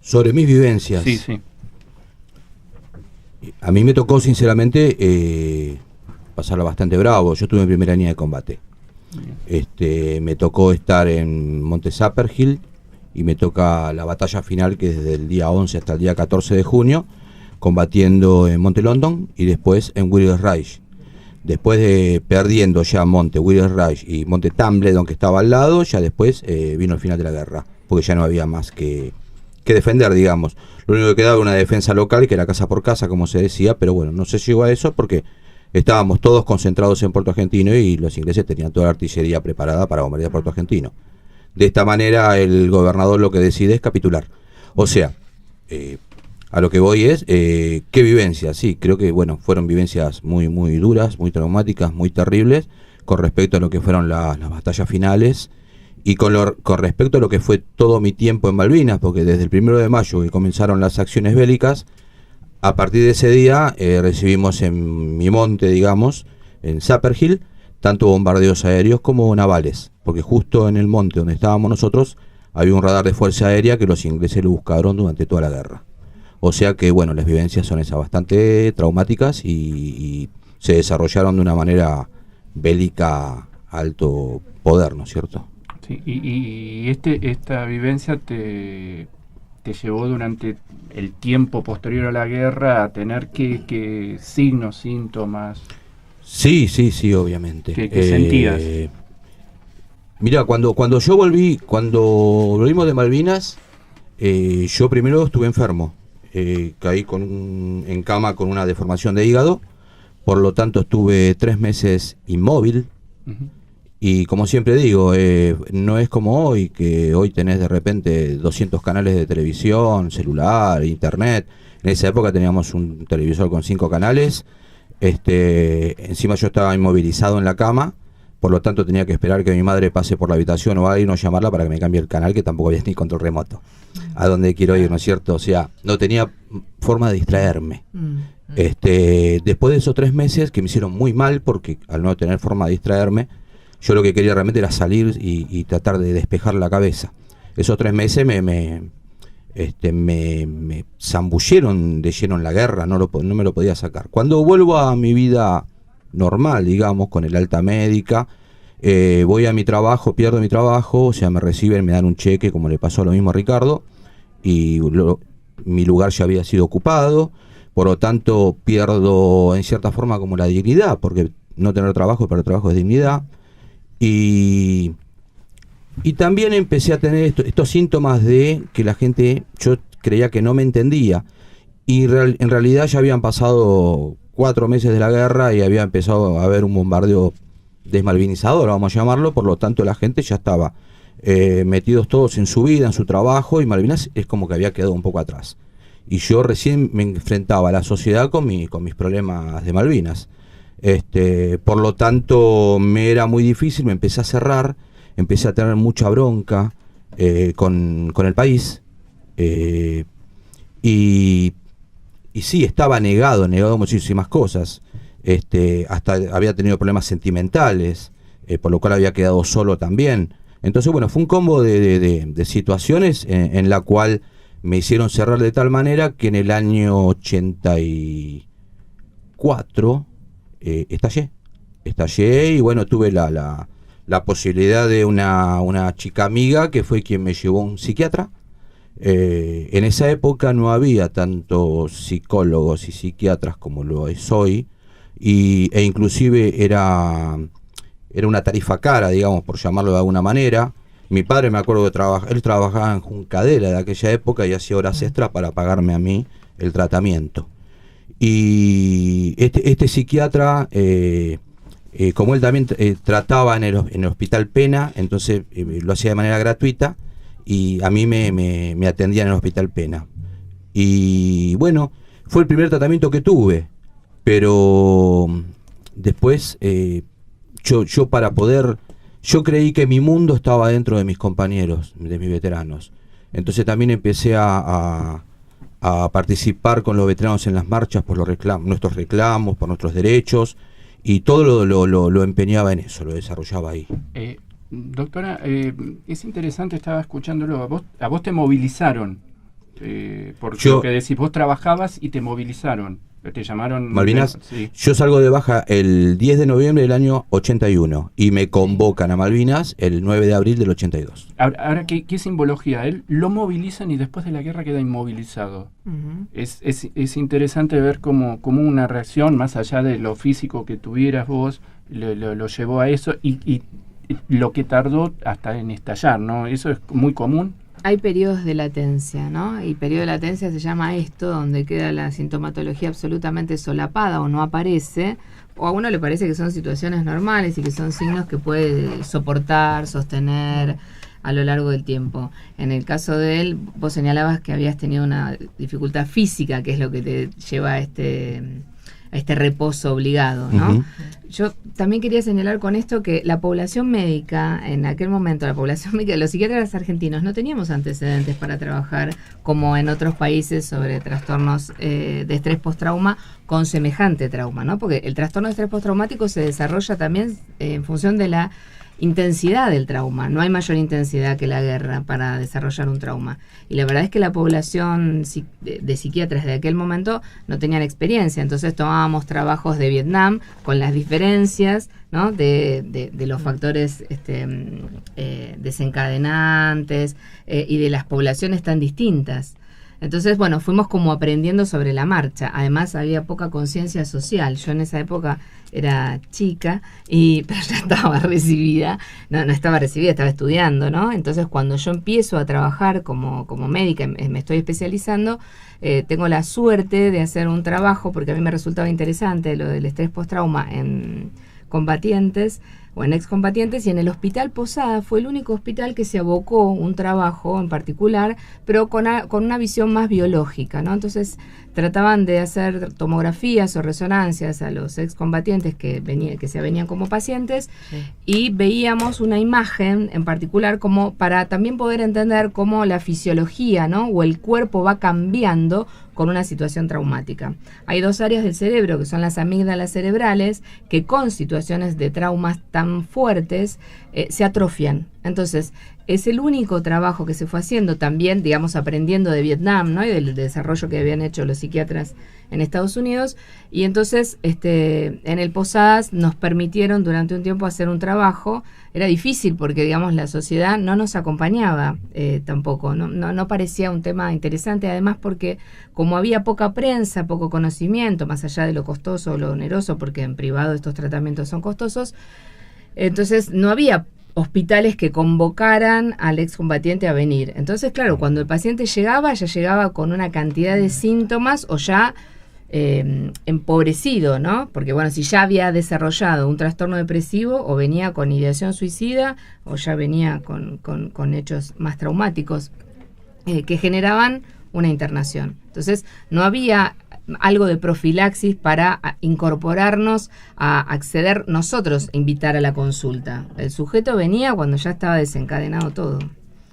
sobre mis vivencias. Sí, sí. A mí me tocó, sinceramente, pasarla bastante bravo. Yo estuve en primera línea de combate. Me tocó estar en Monte Sapperhill y me toca la batalla final, que es desde el día 11 hasta el día 14 de junio, combatiendo en Monte London y después en Willis Reich. Después de perdiendo ya Monte Willis Reich y Monte Tumbledon, que estaba al lado, ya después vino el final de la guerra, porque ya no había más que defender, digamos. Lo único que quedaba era una defensa local, que era casa por casa, como se decía, pero bueno, no se llegó a eso porque estábamos todos concentrados en Puerto Argentino y los ingleses tenían toda la artillería preparada para bombardear Puerto Argentino. De esta manera el gobernador lo que decide es capitular. O sea, A lo que voy es, ¿qué vivencias? Sí, creo que fueron vivencias muy, muy duras, muy traumáticas, muy terribles, con respecto a lo que fueron las batallas finales, y con respecto a lo que fue todo mi tiempo en Malvinas, porque desde el 1 de mayo que comenzaron las acciones bélicas, a partir de ese día recibimos en mi monte, digamos, en Sapperhill, tanto bombardeos aéreos como navales, porque justo en el monte donde estábamos nosotros había un radar de fuerza aérea que los ingleses lo buscaron durante toda la guerra. O sea que, las vivencias son esas, bastante traumáticas y se desarrollaron de una manera bélica a alto poder, ¿no es cierto? Sí, y esta vivencia te llevó durante el tiempo posterior a la guerra a tener que signos, síntomas. Sí, obviamente. ¿Qué sentías? Mira, cuando volvimos de Malvinas, yo primero estuve enfermo. Caí en cama con una deformación de hígado, por lo tanto estuve 3 meses inmóvil. Uh-huh. Y como siempre digo, no es como hoy, que hoy tenés de repente 200 canales de televisión, celular, internet. En esa época teníamos un televisor con 5 canales. Encima yo estaba inmovilizado en la cama, por lo tanto tenía que esperar que mi madre pase por la habitación o alguien, o llamarla para que me cambie el canal, que tampoco había ni control remoto a dónde quiero ir, ¿no es cierto? O sea, no tenía forma de distraerme. Después de esos 3 meses que me hicieron muy mal, porque al no tener forma de distraerme, yo lo que quería realmente era salir y tratar de despejar la cabeza. Esos 3 meses me zambulleron de lleno en la guerra, no me lo podía sacar. Cuando vuelvo a mi vida normal, digamos, con el alta médica, voy a mi trabajo, pierdo mi trabajo, o sea, me reciben, me dan un cheque, como le pasó lo mismo a Ricardo, y mi lugar ya había sido ocupado, por lo tanto pierdo en cierta forma como la dignidad, porque no tener trabajo, pero trabajo es dignidad, y también empecé a tener estos síntomas de que la gente, yo creía que no me entendía, y en realidad ya habían pasado 4 meses de la guerra y había empezado a haber un bombardeo desmalvinizador, vamos a llamarlo, por lo tanto la gente ya estaba metidos todos en su vida, en su trabajo, y Malvinas es como que había quedado un poco atrás. Y yo recién me enfrentaba a la sociedad con mis problemas de Malvinas. Por lo tanto me era muy difícil, me empecé a cerrar, empecé a tener mucha bronca con el país, y sí, estaba negado muchísimas cosas, hasta había tenido problemas sentimentales, por lo cual había quedado solo también. Entonces, fue un combo de situaciones en la cual me hicieron cerrar de tal manera que en el año 84 estallé, y tuve la posibilidad de una chica amiga que fue quien me llevó a un psiquiatra. En esa época no había tantos psicólogos y psiquiatras como lo es hoy, e inclusive era una tarifa cara, digamos, por llamarlo de alguna manera. Mi padre, me acuerdo que él trabajaba en Juncadela de aquella época y hacía horas extras para pagarme a mí el tratamiento. Y este psiquiatra, como él también trataba en el Hospital Pena, entonces lo hacía de manera gratuita, y a mí me atendían en el Hospital Pena. Y fue el primer tratamiento que tuve, pero después yo creí que mi mundo estaba dentro de mis compañeros, de mis veteranos. Entonces también empecé a participar con los veteranos en las marchas por nuestros reclamos, por nuestros derechos, y todo lo empeñaba en eso, lo desarrollaba ahí. Doctora, es interesante, estaba escuchándolo, a vos te movilizaron, porque lo que decís, vos trabajabas y te movilizaron, te llamaron... Malvinas, sí. Yo salgo de baja el 10 de noviembre del año 81 y me convocan a Malvinas el 9 de abril del 82. Ahora ¿qué simbología? Él lo movilizan y después de la guerra queda inmovilizado. Uh-huh. Es interesante ver cómo una reacción, más allá de lo físico que tuvieras vos, lo llevó a eso, y lo que tardó hasta en estallar, ¿no? Eso es muy común. Hay periodos de latencia, ¿no? Y periodo de latencia se llama esto, donde queda la sintomatología absolutamente solapada o no aparece, o a uno le parece que son situaciones normales y que son signos que puede soportar, sostener. a lo largo del tiempo. En el caso de él, vos señalabas que habías tenido una dificultad física, que es lo que te lleva a este reposo obligado, ¿no? Ujú. Yo también quería señalar con esto que la población médica, en aquel momento, la población médica, los psiquiatras argentinos no teníamos antecedentes para trabajar como en otros países sobre trastornos de estrés postrauma con semejante trauma, ¿no? Porque el trastorno de estrés postraumático se desarrolla también en función de la intensidad del trauma. No hay mayor intensidad que la guerra para desarrollar un trauma. Y la verdad es que la población de psiquiatras de aquel momento no tenían experiencia. Entonces tomábamos trabajos de Vietnam con las diferencias, ¿no? de los factores desencadenantes y de las poblaciones tan distintas. Entonces, bueno, fuimos como aprendiendo sobre la marcha. Además, había poca conciencia social. Yo en esa época era chica, pero ya estaba recibida. No estaba recibida, estaba estudiando, ¿no? Entonces, cuando yo empiezo a trabajar como médica, me estoy especializando, tengo la suerte de hacer un trabajo, porque a mí me resultaba interesante lo del estrés postrauma en combatientes o en excombatientes, y en el Hospital Posada fue el único hospital que se abocó un trabajo en particular, pero con una visión más biológica, ¿no? Entonces trataban de hacer tomografías o resonancias a los excombatientes que se venían como pacientes, sí, y veíamos una imagen en particular como para también poder entender cómo la fisiología, ¿no? o el cuerpo va cambiando con una situación traumática. Hay dos áreas del cerebro que son las amígdalas cerebrales que con situaciones de traumas tan fuertes se atrofian. Entonces, es el único trabajo que se fue haciendo también, digamos, aprendiendo de Vietnam, ¿no? y del desarrollo que habían hecho los psiquiatras en Estados Unidos. Y entonces, en el Posadas nos permitieron durante un tiempo hacer un trabajo. Era difícil porque, digamos, la sociedad no nos acompañaba tampoco. No parecía un tema interesante, además porque como había poca prensa, poco conocimiento, más allá de lo costoso o lo oneroso, porque en privado estos tratamientos son costosos, entonces no había hospitales que convocaran al excombatiente a venir. Entonces, claro, cuando el paciente llegaba, ya llegaba con una cantidad de síntomas o ya empobrecido, ¿no? Porque, bueno, si ya había desarrollado un trastorno depresivo o venía con ideación suicida o ya venía con hechos más traumáticos que generaban una internación. Entonces, no había algo de profilaxis para incorporarnos a acceder nosotros, invitar a la consulta. El sujeto venía cuando ya estaba desencadenado todo.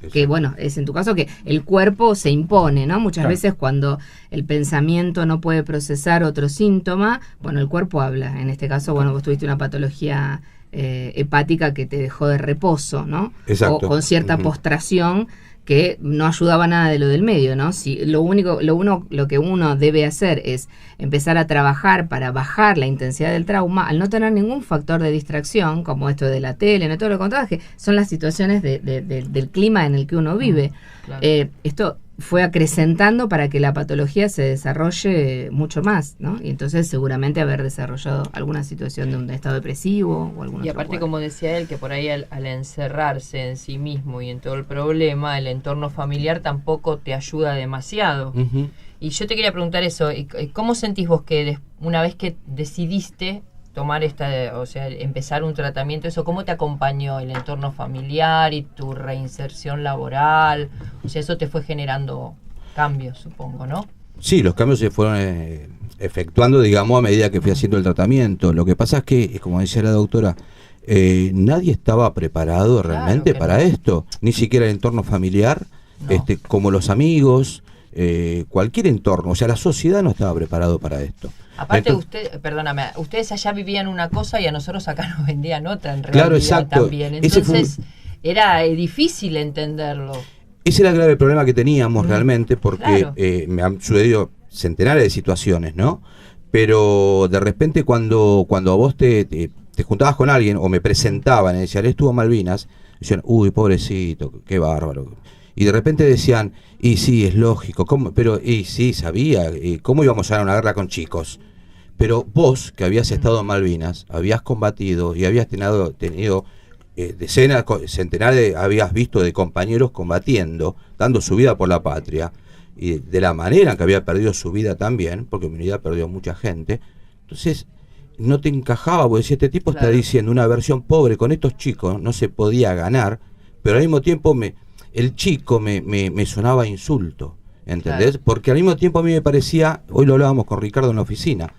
Eso. Que bueno, es en tu caso que el cuerpo se impone, ¿no? Muchas veces cuando el pensamiento no puede procesar otro síntoma, bueno, el cuerpo habla. En este caso, bueno, vos tuviste una patología hepática que te dejó de reposo, ¿no? Exacto. O con cierta postración que no ayudaba nada de lo del medio, ¿no? Si lo que uno debe hacer es empezar a trabajar para bajar la intensidad del trauma, al no tener ningún factor de distracción, como esto de la tele, no todo lo contrario, que son las situaciones del clima en el que uno vive. Claro. Esto fue acrecentando para que la patología se desarrolle mucho más, ¿no? Y entonces seguramente haber desarrollado alguna situación de un estado depresivo o algún otro. Y aparte, cuadro, como decía él, que por ahí al encerrarse en sí mismo y en todo el problema, el entorno familiar tampoco te ayuda demasiado. Uh-huh. Y yo te quería preguntar eso, ¿cómo sentís vos que una vez que decidiste tomar empezar un tratamiento, eso, cómo te acompañó el entorno familiar y tu reinserción laboral? O sea, eso te fue generando cambios, supongo, ¿no? Sí, los cambios se fueron efectuando, digamos, a medida que fui haciendo el tratamiento. Lo que pasa es que, como decía la doctora, nadie estaba preparado realmente para esto, ni siquiera el entorno familiar, no. Como los amigos, cualquier entorno, o sea, la sociedad no estaba preparado para esto. Aparte, ustedes allá vivían una cosa y a nosotros acá nos vendían otra en realidad. Claro, exacto. También. Entonces era difícil entenderlo. Ese era el grave problema que teníamos realmente, porque claro, me han sucedido centenares de situaciones, ¿no? Pero de repente cuando vos te juntabas con alguien o me presentaban y decían, estuvo Malvinas, decían, uy, pobrecito, qué bárbaro. Y de repente decían, y sí, es lógico, ¿cómo? Pero, y sí, sabía, ¿cómo íbamos a dar una guerra con chicos? Pero vos, que habías estado en Malvinas, habías combatido y habías tenido decenas, centenares, habías visto de compañeros combatiendo, dando su vida por la patria, y de la manera en que había perdido su vida también, porque mi unidad perdió mucha gente. Entonces, no te encajaba, porque si este tipo está diciendo una versión pobre con estos chicos, no se podía ganar, pero al mismo tiempo el chico me sonaba a insulto, ¿entendés? Claro. Porque al mismo tiempo a mí me parecía, hoy lo hablábamos con Ricardo en la oficina,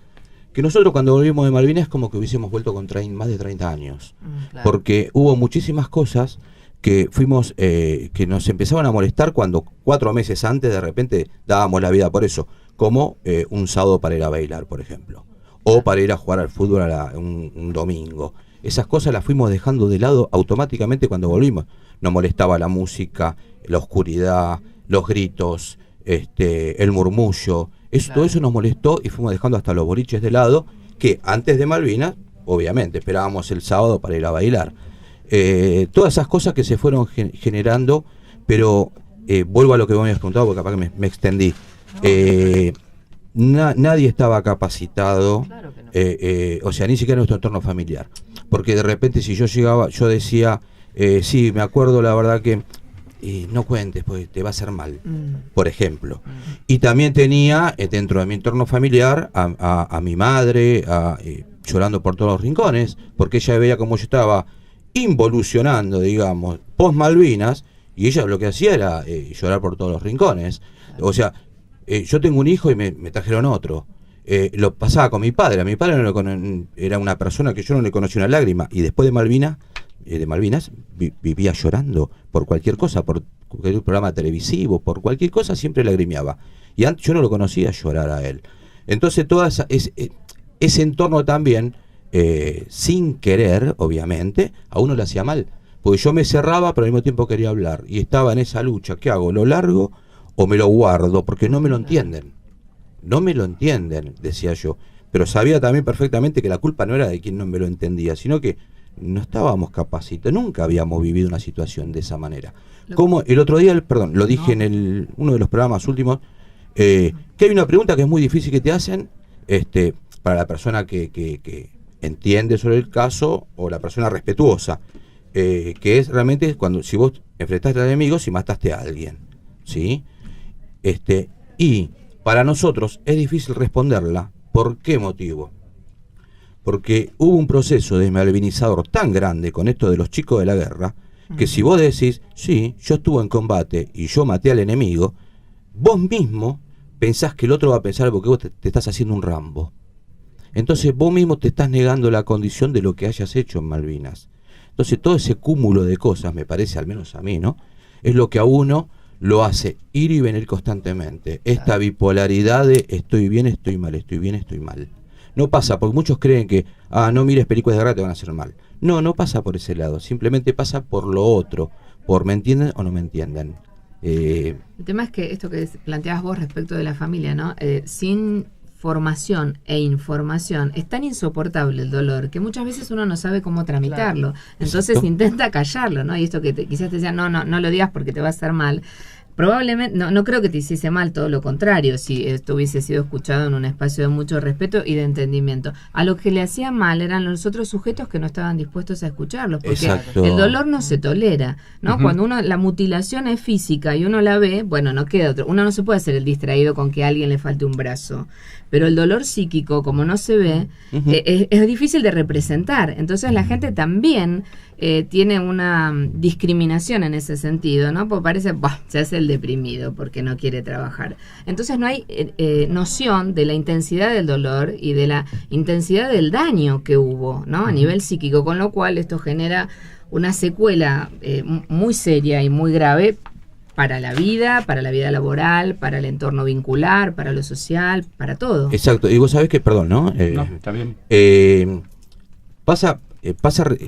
que nosotros cuando volvimos de Malvinas es como que hubiésemos vuelto con más de 30 años, Claro. porque hubo muchísimas cosas que fuimos, que nos empezaban a molestar cuando 4 meses antes de repente dábamos la vida por eso, como un sábado para ir a bailar, por ejemplo, o para ir a jugar al fútbol un domingo. Esas cosas las fuimos dejando de lado automáticamente cuando volvimos. Nos molestaba la música, la oscuridad, los gritos, el murmullo. Claro. Todo eso nos molestó y fuimos dejando hasta los boliches de lado, que antes de Malvinas, obviamente, esperábamos el sábado para ir a bailar. Todas esas cosas que se fueron generando, pero vuelvo a lo que vos me habías preguntado, porque capaz que me extendí. Nadie estaba capacitado, Claro que no. o sea, ni siquiera nuestro entorno familiar. Porque de repente si yo llegaba, yo decía, sí, me acuerdo la verdad que no cuentes, porque te va a hacer mal, por ejemplo. Y también tenía dentro de mi entorno familiar a mi madre llorando por todos los rincones, porque ella veía como yo estaba involucionando, digamos, post Malvinas, y ella lo que hacía era llorar por todos los rincones. O sea, yo tengo un hijo y me trajeron otro. Lo pasaba con mi padre. A mi padre era una persona que yo no le conocí una lágrima, y después de Malvinas vivía llorando por cualquier cosa, por cualquier programa televisivo, por cualquier cosa siempre lagrimeaba. Y antes yo no lo conocía llorar a él. Entonces todo ese entorno también, sin querer, obviamente, a uno le hacía mal. Porque yo me cerraba, pero al mismo tiempo quería hablar. Y estaba en esa lucha. ¿Qué hago? ¿Lo largo o me lo guardo? Porque no me lo entienden. No me lo entienden, decía yo. Pero sabía también perfectamente que la culpa no era de quien no me lo entendía, sino que no estábamos capacitados, nunca habíamos vivido una situación de esa manera. Como el otro día, perdón, lo dije en uno de los programas últimos, que hay una pregunta que es muy difícil que te hacen, para la persona que entiende sobre el caso, o la persona respetuosa, que es realmente si vos enfrentaste al enemigo, si mataste a alguien, ¿sí? Y para nosotros es difícil responderla. ¿Por qué motivo? Porque hubo un proceso desmalvinizador tan grande con esto de los chicos de la guerra, que si vos decís, sí, yo estuve en combate y yo maté al enemigo, vos mismo pensás que el otro va a pensar porque vos te estás haciendo un Rambo. Entonces vos mismo te estás negando la condición de lo que hayas hecho en Malvinas. Entonces todo ese cúmulo de cosas, me parece, al menos a mí, ¿no?, es lo que a uno lo hace ir y venir constantemente. Esta bipolaridad de estoy bien, estoy mal, estoy bien, estoy mal. No pasa, porque muchos creen que, no mires películas de guerra, te van a hacer mal. No pasa por ese lado, simplemente pasa por lo otro, por me entienden o no me entienden. El tema es que esto que planteabas vos respecto de la familia, ¿no? Sin formación e información es tan insoportable el dolor que muchas veces uno no sabe cómo tramitarlo. Claro. Entonces Exacto. Intenta callarlo, ¿no? Y esto que quizás te decían, no lo digas porque te va a hacer mal. Probablemente, no creo que te hiciese mal, todo lo contrario, si esto hubiese sido escuchado en un espacio de mucho respeto y de entendimiento. A lo que le hacía mal eran los otros sujetos que no estaban dispuestos a escucharlos, porque Exacto. El dolor no se tolera, ¿no? Cuando la mutilación es física y uno la ve, bueno, no queda otro. Uno no se puede hacer el distraído con que a alguien le falte un brazo, pero el dolor psíquico, como no se ve, es difícil de representar. Entonces la gente también tiene una discriminación en ese sentido, ¿no? Porque parece, se hace el deprimido porque no quiere trabajar. Entonces no hay noción de la intensidad del dolor y de la intensidad del daño que hubo, ¿no? A nivel psíquico, con lo cual esto genera una secuela muy seria y muy grave para la vida laboral, para el entorno vincular, para lo social, para todo. Exacto, y vos sabés que, perdón, ¿no? No, está bien. Pasa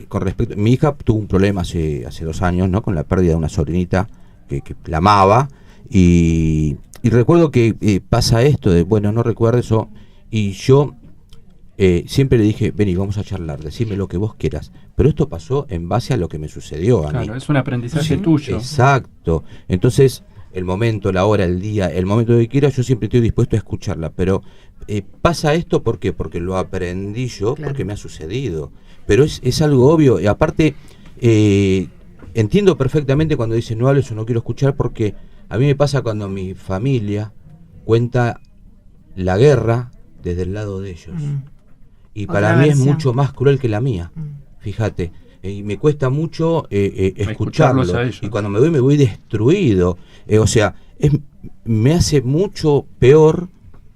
con respecto, mi hija tuvo un problema hace 2 años, ¿no?, con la pérdida de una sobrinita que la amaba, y recuerdo que pasa esto de, bueno, no recuerdo eso, y yo siempre le dije, vení, vamos a charlar, decime lo que vos quieras, pero esto pasó en base a lo que me sucedió a mí. Claro, es un aprendizaje tuyo. Exacto, entonces el momento, la hora, el día, el momento que quiera, yo siempre estoy dispuesto a escucharla, pero pasa esto, ¿por qué? Porque lo aprendí yo, claro, porque me ha sucedido. Pero es algo obvio, y aparte entiendo perfectamente cuando dicen no hables o no quiero escuchar, porque a mí me pasa cuando mi familia cuenta la guerra desde el lado de ellos, y para mí es mucho más cruel que la mía. Fíjate, y me cuesta mucho escucharlos. Escucharlos a ellos. Y cuando me voy destruido. O sea, me hace mucho peor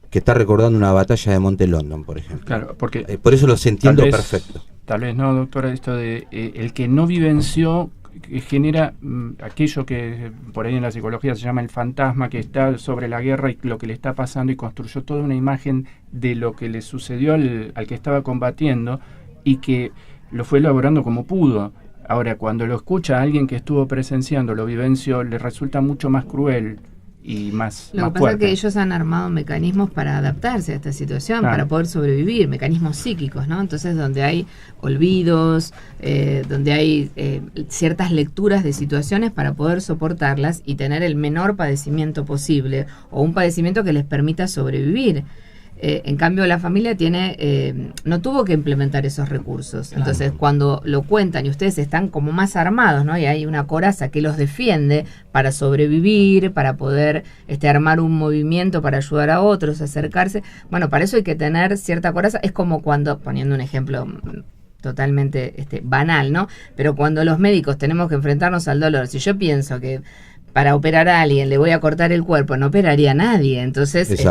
que estar recordando una batalla de Monte London, por ejemplo. Claro, porque por eso los entiendo perfecto. Tal vez no, doctora, esto de el que no vivenció genera aquello que por ahí en la psicología se llama el fantasma, que está sobre la guerra y lo que le está pasando, y construyó toda una imagen de lo que le sucedió al que estaba combatiendo y que lo fue elaborando como pudo. Ahora, cuando lo escucha alguien que estuvo presenciando, lo vivenció, le resulta mucho más cruel y más Lo que pasa fuerte. es que ellos han armado mecanismos para adaptarse a esta situación, para poder sobrevivir, mecanismos psíquicos, ¿no? Entonces, donde hay olvidos, donde hay ciertas lecturas de situaciones para poder soportarlas y tener el menor padecimiento posible, o un padecimiento que les permita sobrevivir. En cambio, la familia no tuvo que implementar esos recursos. Claro. Entonces, cuando lo cuentan y ustedes están como más armados, ¿no? Y hay una coraza que los defiende para sobrevivir, para poder armar un movimiento para ayudar a otros, acercarse. Bueno, para eso hay que tener cierta coraza. Es como cuando, poniendo un ejemplo totalmente banal, ¿no? Pero cuando los médicos tenemos que enfrentarnos al dolor, si yo pienso que para operar a alguien le voy a cortar el cuerpo, no operaría a nadie. Entonces,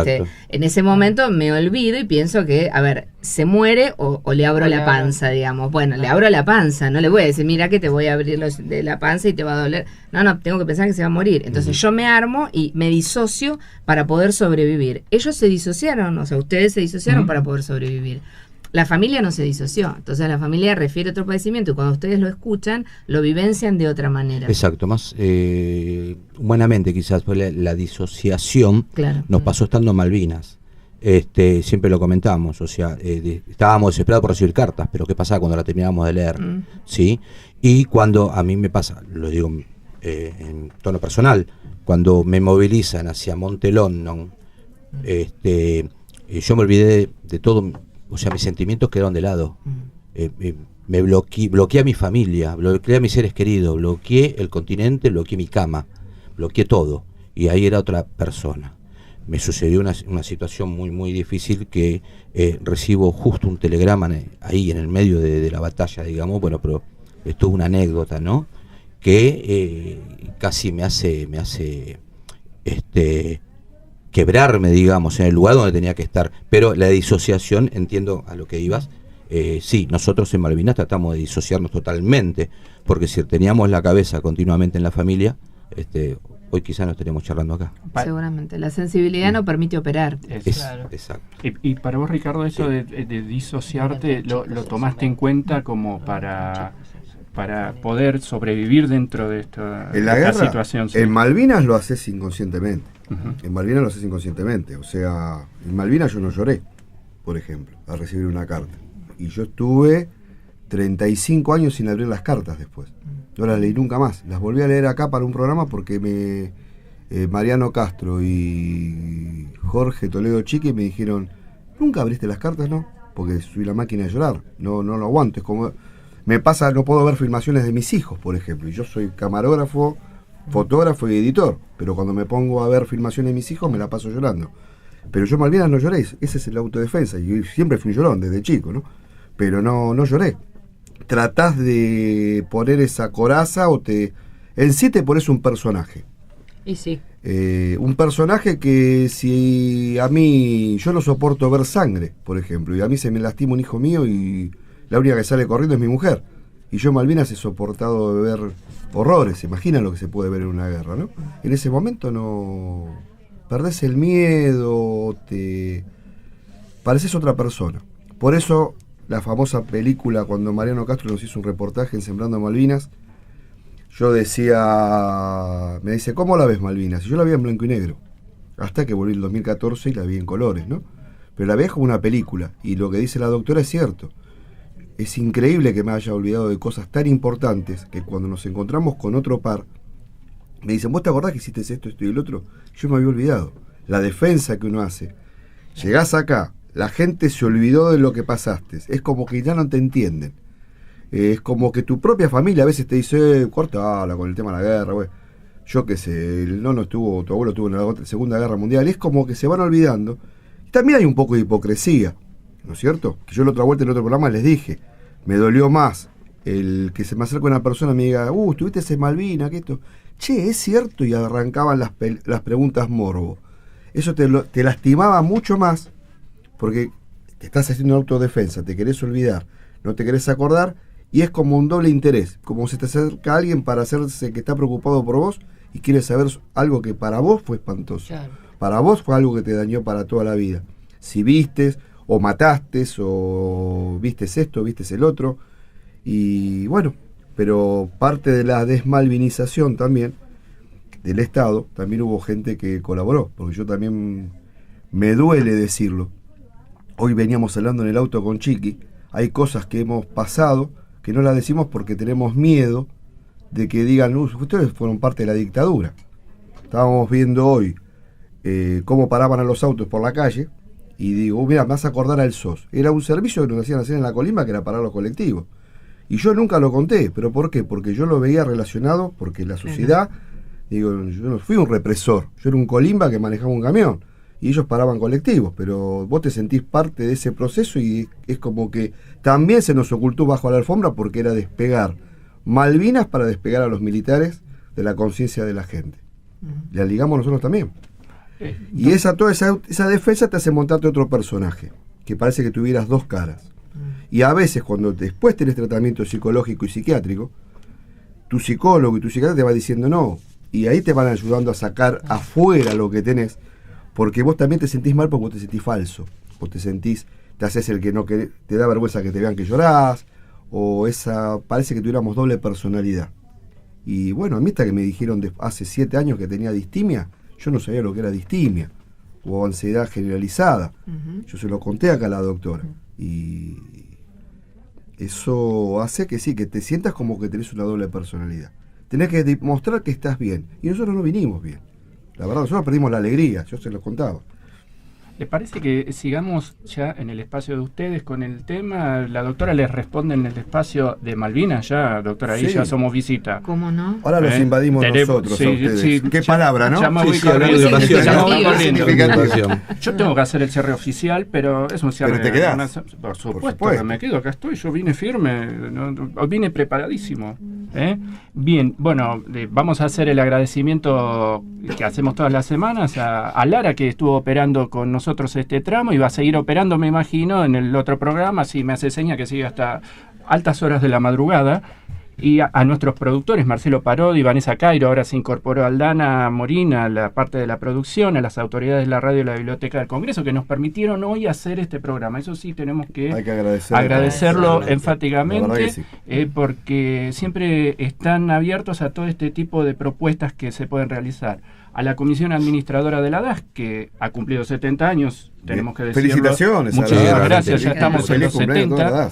en ese momento me olvido y pienso que, a ver, se muere o le abro la panza, digamos. Bueno, le abro la panza, no le voy a decir, mira que te voy a abrir de la panza y te va a doler. No, tengo que pensar que se va a morir. Entonces yo me armo y me disocio para poder sobrevivir. Ellos se disociaron, o sea, ustedes se disociaron para poder sobrevivir. La familia no se disoció, entonces la familia refiere otro padecimiento y cuando ustedes lo escuchan, lo vivencian de otra manera. Exacto, más humanamente quizás, pues la disociación nos pasó estando en Malvinas. Siempre lo comentamos, o sea, estábamos desesperados por recibir cartas, pero ¿qué pasaba cuando la terminábamos de leer? ¿Sí? Y cuando a mí me pasa, lo digo en tono personal, cuando me movilizan hacia Monte London, yo me olvidé de todo. O sea, mis sentimientos quedaron de lado. Me bloqueé a mi familia, bloqueé a mis seres queridos, bloqueé el continente, bloqueé mi cama, bloqueé todo. Y ahí era otra persona. Me sucedió una situación muy, muy difícil que recibo justo un telegrama ahí en el medio de la batalla, digamos. Bueno, pero esto es una anécdota, ¿no? Que casi me hace quebrarme, digamos, en el lugar donde tenía que estar. Pero la disociación, entiendo a lo que ibas, sí, nosotros en Malvinas tratamos de disociarnos totalmente, porque si teníamos la cabeza continuamente en la familia, hoy quizás no estaríamos charlando acá. Seguramente, la sensibilidad no permite operar. Exacto. Y para vos, Ricardo, eso de disociarte, ¿lo tomaste en cuenta como para poder sobrevivir dentro de esta situación? En Malvinas lo haces inconscientemente. En Malvinas lo haces inconscientemente. O sea, en Malvinas yo no lloré, por ejemplo, al recibir una carta. Y yo estuve 35 años sin abrir las cartas después. No las leí nunca más. Las volví a leer acá para un programa porque Mariano Castro y Jorge Toledo Chiqui me dijeron, ¿nunca abriste las cartas? No, porque soy la máquina de llorar. No lo aguanto. Es como... Me pasa, no puedo ver filmaciones de mis hijos, por ejemplo. Y yo soy camarógrafo, fotógrafo y editor. Pero cuando me pongo a ver filmaciones de mis hijos, me la paso llorando. Pero yo Malvinas no lloré. Ese es la autodefensa. Y siempre fui un llorón, desde chico, ¿no? Pero no lloré. Tratás de poner esa coraza en sí te pones un personaje. Y sí. Un personaje que si a mí... Yo no soporto ver sangre, por ejemplo. Y a mí se me lastima un hijo mío y... La única que sale corriendo es mi mujer. Y yo en Malvinas he soportado de ver horrores. ¿Se imaginan lo que se puede ver en una guerra, no? En ese momento no... Perdés el miedo, pareces otra persona. Por eso la famosa película, cuando Mariano Castro nos hizo un reportaje en Sembrando Malvinas, yo decía... Me dice, ¿cómo la ves Malvinas? Y yo la vi en blanco y negro. Hasta que volví en 2014 y la vi en colores, ¿no? Pero la veía como una película. Y lo que dice la doctora es cierto. Es increíble que me haya olvidado de cosas tan importantes que cuando nos encontramos con otro par, me dicen, ¿vos te acordás que hiciste esto y el otro? Yo me había olvidado. La defensa que uno hace. Llegás acá, la gente se olvidó de lo que pasaste. Es como que ya no te entienden. Es como que tu propia familia a veces te dice, cortala con el tema de la guerra, güey. Yo qué sé, tu abuelo estuvo en la Segunda Guerra Mundial. Es como que se van olvidando. Y también hay un poco de hipocresía, ¿no es cierto? Que yo la otra vuelta en el otro programa les dije, me dolió más el que se me acerca una persona y me diga, ¿estuviste en Malvinas? ¿Qué esto? Che, ¿es cierto? Y arrancaban las preguntas morbo. Eso te lastimaba mucho más, porque te estás haciendo autodefensa, te querés olvidar, no te querés acordar, y es como un doble interés, como si te acerca alguien para hacerse que está preocupado por vos y quiere saber algo que para vos fue espantoso. Claro. Para vos fue algo que te dañó para toda la vida. Si vistes, o mataste, o vistes esto, vistes el otro, y bueno, pero parte de la desmalvinización también del Estado, también hubo gente que colaboró, porque yo también me duele decirlo. Hoy veníamos hablando en el auto con Chiqui, hay cosas que hemos pasado que no las decimos porque tenemos miedo de que digan, ustedes fueron parte de la dictadura. Estábamos viendo hoy cómo paraban a los autos por la calle, y digo, mira, me vas a acordar al SOS. Era un servicio que nos hacían hacer en la Colima, que era parar los colectivos. Y yo nunca lo conté, ¿pero por qué? Porque yo lo veía relacionado, porque la sociedad, digo, yo no fui un represor, yo era un colimba que manejaba un camión, y ellos paraban colectivos, pero vos te sentís parte de ese proceso y es como que también se nos ocultó bajo la alfombra porque era despegar Malvinas para despegar a los militares de la conciencia de la gente. La ligamos nosotros también. Y toda esa defensa te hace montarte otro personaje, que parece que tuvieras dos caras. Y a veces cuando después tenés tratamiento psicológico y psiquiátrico, tu psicólogo y tu psiquiatra te va diciendo no, y ahí te van ayudando a sacar afuera lo que tenés, porque vos también te sentís mal porque vos te sentís falso, vos te haces el que no querés, te da vergüenza que te vean que llorás, o parece que tuviéramos doble personalidad. Y bueno, a mí hasta que me dijeron hace 7 años que tenía distimia, yo no sabía lo que era distimia, o ansiedad generalizada. Yo se lo conté acá a la doctora, y eso hace que sí, que te sientas como que tenés una doble personalidad. Tenés que demostrar que estás bien, y nosotros no vinimos bien. La verdad, nosotros perdimos la alegría, yo se los contaba. ¿Les parece que sigamos ya en el espacio de ustedes con el tema? La doctora les responde en el espacio de Malvinas, ya, doctora, ahí ya somos visita. ¿Cómo no? Ahora los invadimos nosotros a ustedes. Sí, qué palabra, ¿no? Ya me voy corriendo. Yo tengo que hacer el cierre oficial, pero es un cierre. Pero te quedás. Por supuesto. Me quedo, acá estoy, yo vine firme, vine preparadísimo. Bien, bueno, vamos a hacer el agradecimiento que hacemos todas las semanas a Lara, que estuvo operando con nosotros este tramo y va a seguir operando, me imagino, en el otro programa, si me hace seña que sigue hasta altas horas de la madrugada. Y a nuestros productores, Marcelo Parodi, Vanessa Cairo, ahora se incorporó Aldana Morina a la parte de la producción, a las autoridades de la radio y la Biblioteca del Congreso, que nos permitieron hoy hacer este programa. Eso sí, tenemos que agradecerlo enfáticamente, sí. Porque siempre están abiertos a todo este tipo de propuestas que se pueden realizar. A la Comisión Administradora de la DAS, que ha cumplido 70 años, tenemos que decirlo. Felicitaciones. Muchísimas gracias, ya estamos en los 70,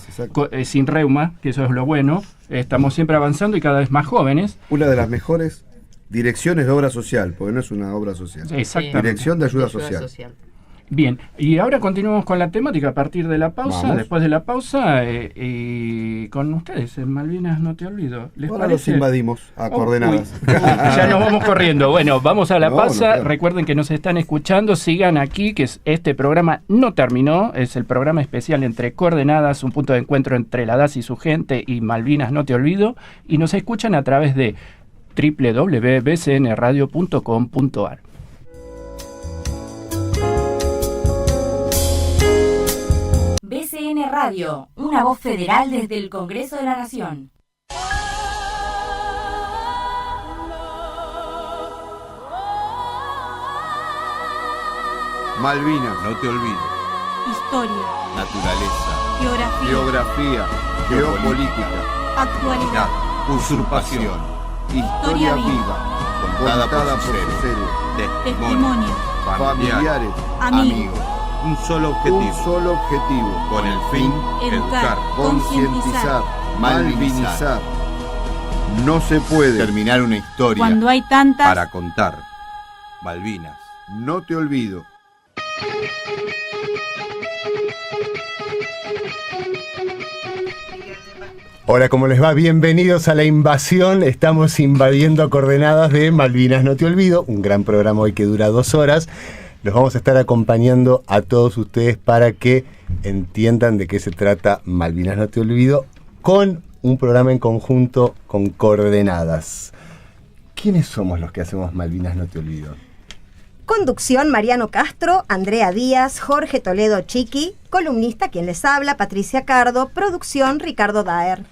sin reuma, que eso es lo bueno. Estamos siempre avanzando y cada vez más jóvenes. Una de las mejores direcciones de obra social, porque no es una obra social. Exactamente. Dirección de ayuda social. Bien, y ahora continuamos con la temática a partir de la pausa. Vamos. Después de la pausa, y con ustedes, en Malvinas no te olvido. ¿Les ahora parece? Los invadimos a coordenadas. Ya nos vamos corriendo. Bueno, vamos a la pausa. Claro. Recuerden que nos están escuchando, sigan aquí, que este programa no terminó. Es el programa especial entre Coordenadas, un punto de encuentro entre la DAS y su gente, y Malvinas no te olvido. Y nos escuchan a través de www.bcnradio.com.ar. BCN Radio, una voz federal desde el Congreso de la Nación. Malvinas, no te olvides. Historia, naturaleza, geografía, geopolítica, actualidad, usurpación, historia viva, contada por sus héroes, testimonio, familiares, amigos. Un solo objetivo. Con el fin educar, concientizar, malvinizar. No se puede terminar una historia cuando hay tantas para contar. Malvinas, no te olvido. Hola, ¿cómo les va? Bienvenidos a La Invasión. Estamos invadiendo coordenadas de Malvinas no te olvido. Un gran programa hoy que dura 2 horas. Los vamos a estar acompañando a todos ustedes para que entiendan de qué se trata Malvinas no te olvido, con un programa en conjunto con Coordenadas. ¿Quiénes somos los que hacemos Malvinas No Te Olvido? Conducción, Mariano Castro, Andrea Díaz, Jorge Toledo Chiqui, columnista quien les habla, Patricia Cardo, producción, Ricardo Daer.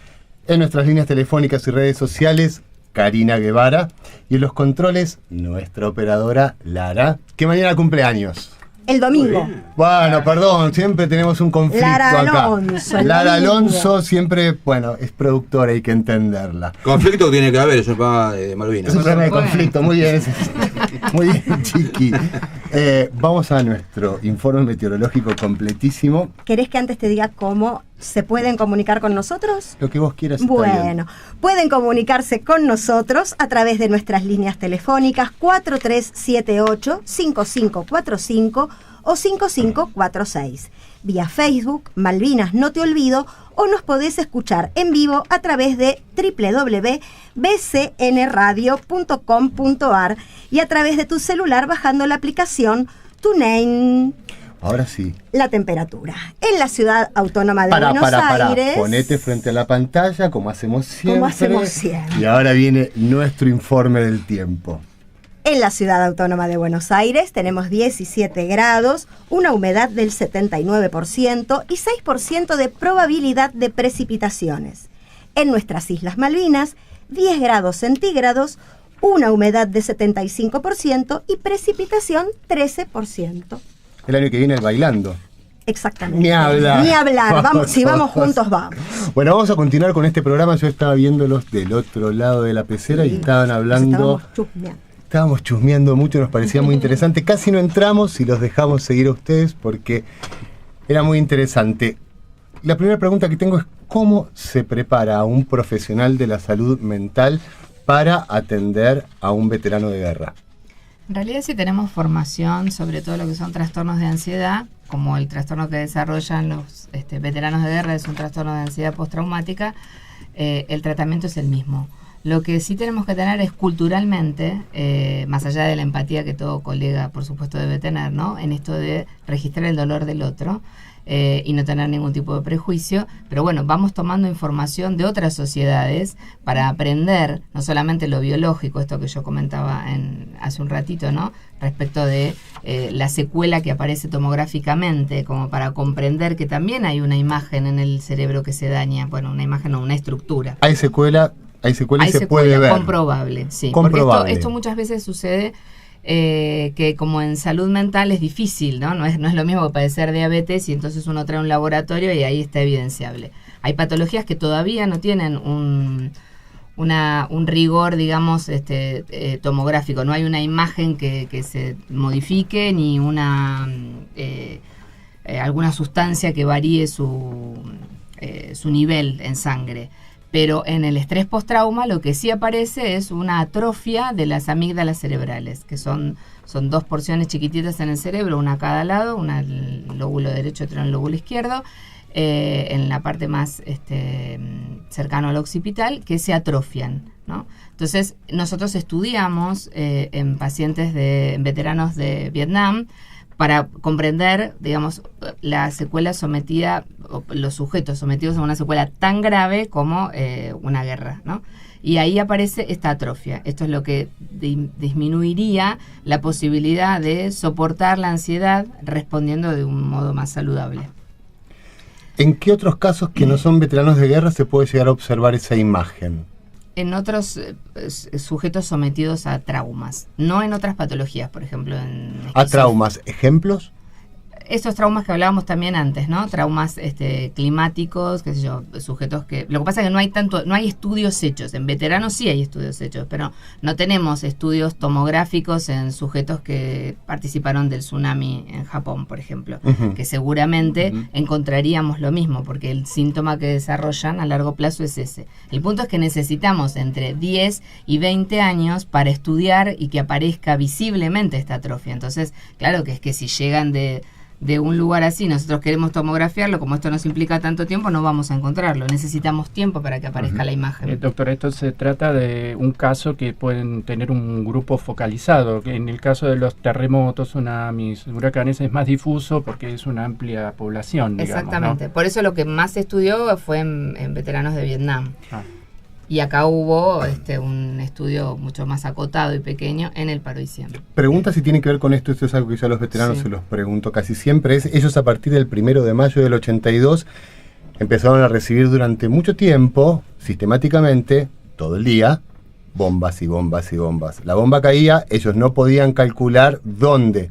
En nuestras líneas telefónicas y redes sociales, Karina Guevara, y en los controles, nuestra operadora Lara, que mañana cumple años. El domingo. Bueno, perdón, siempre tenemos un conflicto Lara acá. Alonso, Lara Alonso siempre, bueno, es productora, hay que entenderla. Conflicto tiene que haber, es un programa de Malvinas. Es un programa de conflicto, muy bien. Muy bien, Chiqui. Vamos a nuestro informe meteorológico completísimo. ¿Querés que antes te diga cómo se pueden comunicar con nosotros? Lo que vos quieras. Está Bueno, pueden comunicarse con nosotros a través de nuestras líneas telefónicas 4378-5545 o 5546. Vía Facebook, Malvinas No Te Olvido, o nos podés escuchar en vivo a través de www.bcnradio.com.ar y a través de tu celular bajando la aplicación TuneIn. Ahora sí. La temperatura. En la ciudad autónoma de Buenos Aires. Ponete frente a la pantalla como hacemos siempre. Como hacemos siempre. Y ahora viene nuestro informe del tiempo. En la ciudad autónoma de Buenos Aires tenemos 17 grados, una humedad del 79% y 6% de probabilidad de precipitaciones. En nuestras Islas Malvinas, 10 grados centígrados, una humedad de 75% y precipitación 13%. El año que viene el bailando. Exactamente. Ni hablar. Ni hablar. Vamos, si vamos juntos, vamos. Bueno, vamos a continuar con este programa. Yo estaba viéndolos del otro lado de la pecera y estaban hablando. Estábamos chusmeando mucho, nos parecía muy interesante. Casi no entramos y los dejamos seguir a ustedes porque era muy interesante. La primera pregunta que tengo es: ¿cómo se prepara a un profesional de la salud mental para atender a un veterano de guerra? En realidad sí tenemos formación sobre todo lo que son trastornos de ansiedad, como el trastorno que desarrollan los veteranos de guerra, es un trastorno de ansiedad postraumática. El tratamiento es el mismo. Lo que sí tenemos que tener es culturalmente, más allá de la empatía que todo colega por supuesto debe tener, ¿no?, en esto de registrar el dolor del otro y no tener ningún tipo de prejuicio, pero bueno, vamos tomando información de otras sociedades para aprender no solamente lo biológico, esto que yo comentaba hace un ratito, ¿no?, respecto de la secuela que aparece tomográficamente, como para comprender que también hay una imagen en el cerebro que se daña, bueno, una imagen o una estructura. Hay secuela y se puede ver. Comprobable, sí. Comprobable. Porque esto muchas veces sucede que como en salud mental es difícil, ¿no? No es lo mismo que padecer diabetes y entonces uno trae un laboratorio y ahí está evidenciable. Hay patologías que todavía no tienen un rigor, digamos, tomográfico. No hay una imagen que se modifique ni alguna sustancia que varíe su nivel en sangre. Pero en el estrés postrauma lo que sí aparece es una atrofia de las amígdalas cerebrales, que son 2 porciones chiquititas en el cerebro, una a cada lado, una en el lóbulo derecho y otra en el lóbulo izquierdo, en la parte más cercano al occipital, que se atrofian, ¿no? Entonces nosotros estudiamos en pacientes en veteranos de Vietnam para comprender, digamos, la secuela sometida, los sujetos sometidos a una secuela tan grave como una guerra, ¿no? Y ahí aparece esta atrofia. Esto es lo que disminuiría la posibilidad de soportar la ansiedad respondiendo de un modo más saludable. ¿En qué otros casos que no son veteranos de guerra se puede llegar a observar esa imagen? En otros sujetos sometidos a traumas, no en otras patologías, por ejemplo. ¿A traumas? ¿Ejemplos? Esos traumas que hablábamos también antes, ¿no? Traumas climáticos, qué sé yo, sujetos que... Lo que pasa es que no hay estudios hechos. En veteranos sí hay estudios hechos, pero no tenemos estudios tomográficos en sujetos que participaron del tsunami en Japón, por ejemplo, que seguramente encontraríamos lo mismo, porque el síntoma que desarrollan a largo plazo es ese. El punto es que necesitamos entre 10 y 20 años para estudiar y que aparezca visiblemente esta atrofia. Entonces, claro que es que si llegan de de un lugar así, nosotros queremos tomografiarlo, como esto nos implica tanto tiempo, no vamos a encontrarlo. Necesitamos tiempo para que aparezca la imagen. Doctor, esto se trata de un caso que pueden tener un grupo focalizado. Que en el caso de los terremotos, tsunamis, huracanes es más difuso porque es una amplia población, digamos, exactamente. ¿no? Por eso lo que más se estudió fue en veteranos de Vietnam. Y acá hubo un estudio mucho más acotado y pequeño en el paro diciembre. Pregunta si tiene que ver con esto es algo que yo a los veteranos se los pregunto casi siempre, ellos a partir del 1 de mayo del 82 empezaron a recibir durante mucho tiempo, sistemáticamente, todo el día, bombas y bombas y bombas. La bomba caía, ellos no podían calcular dónde.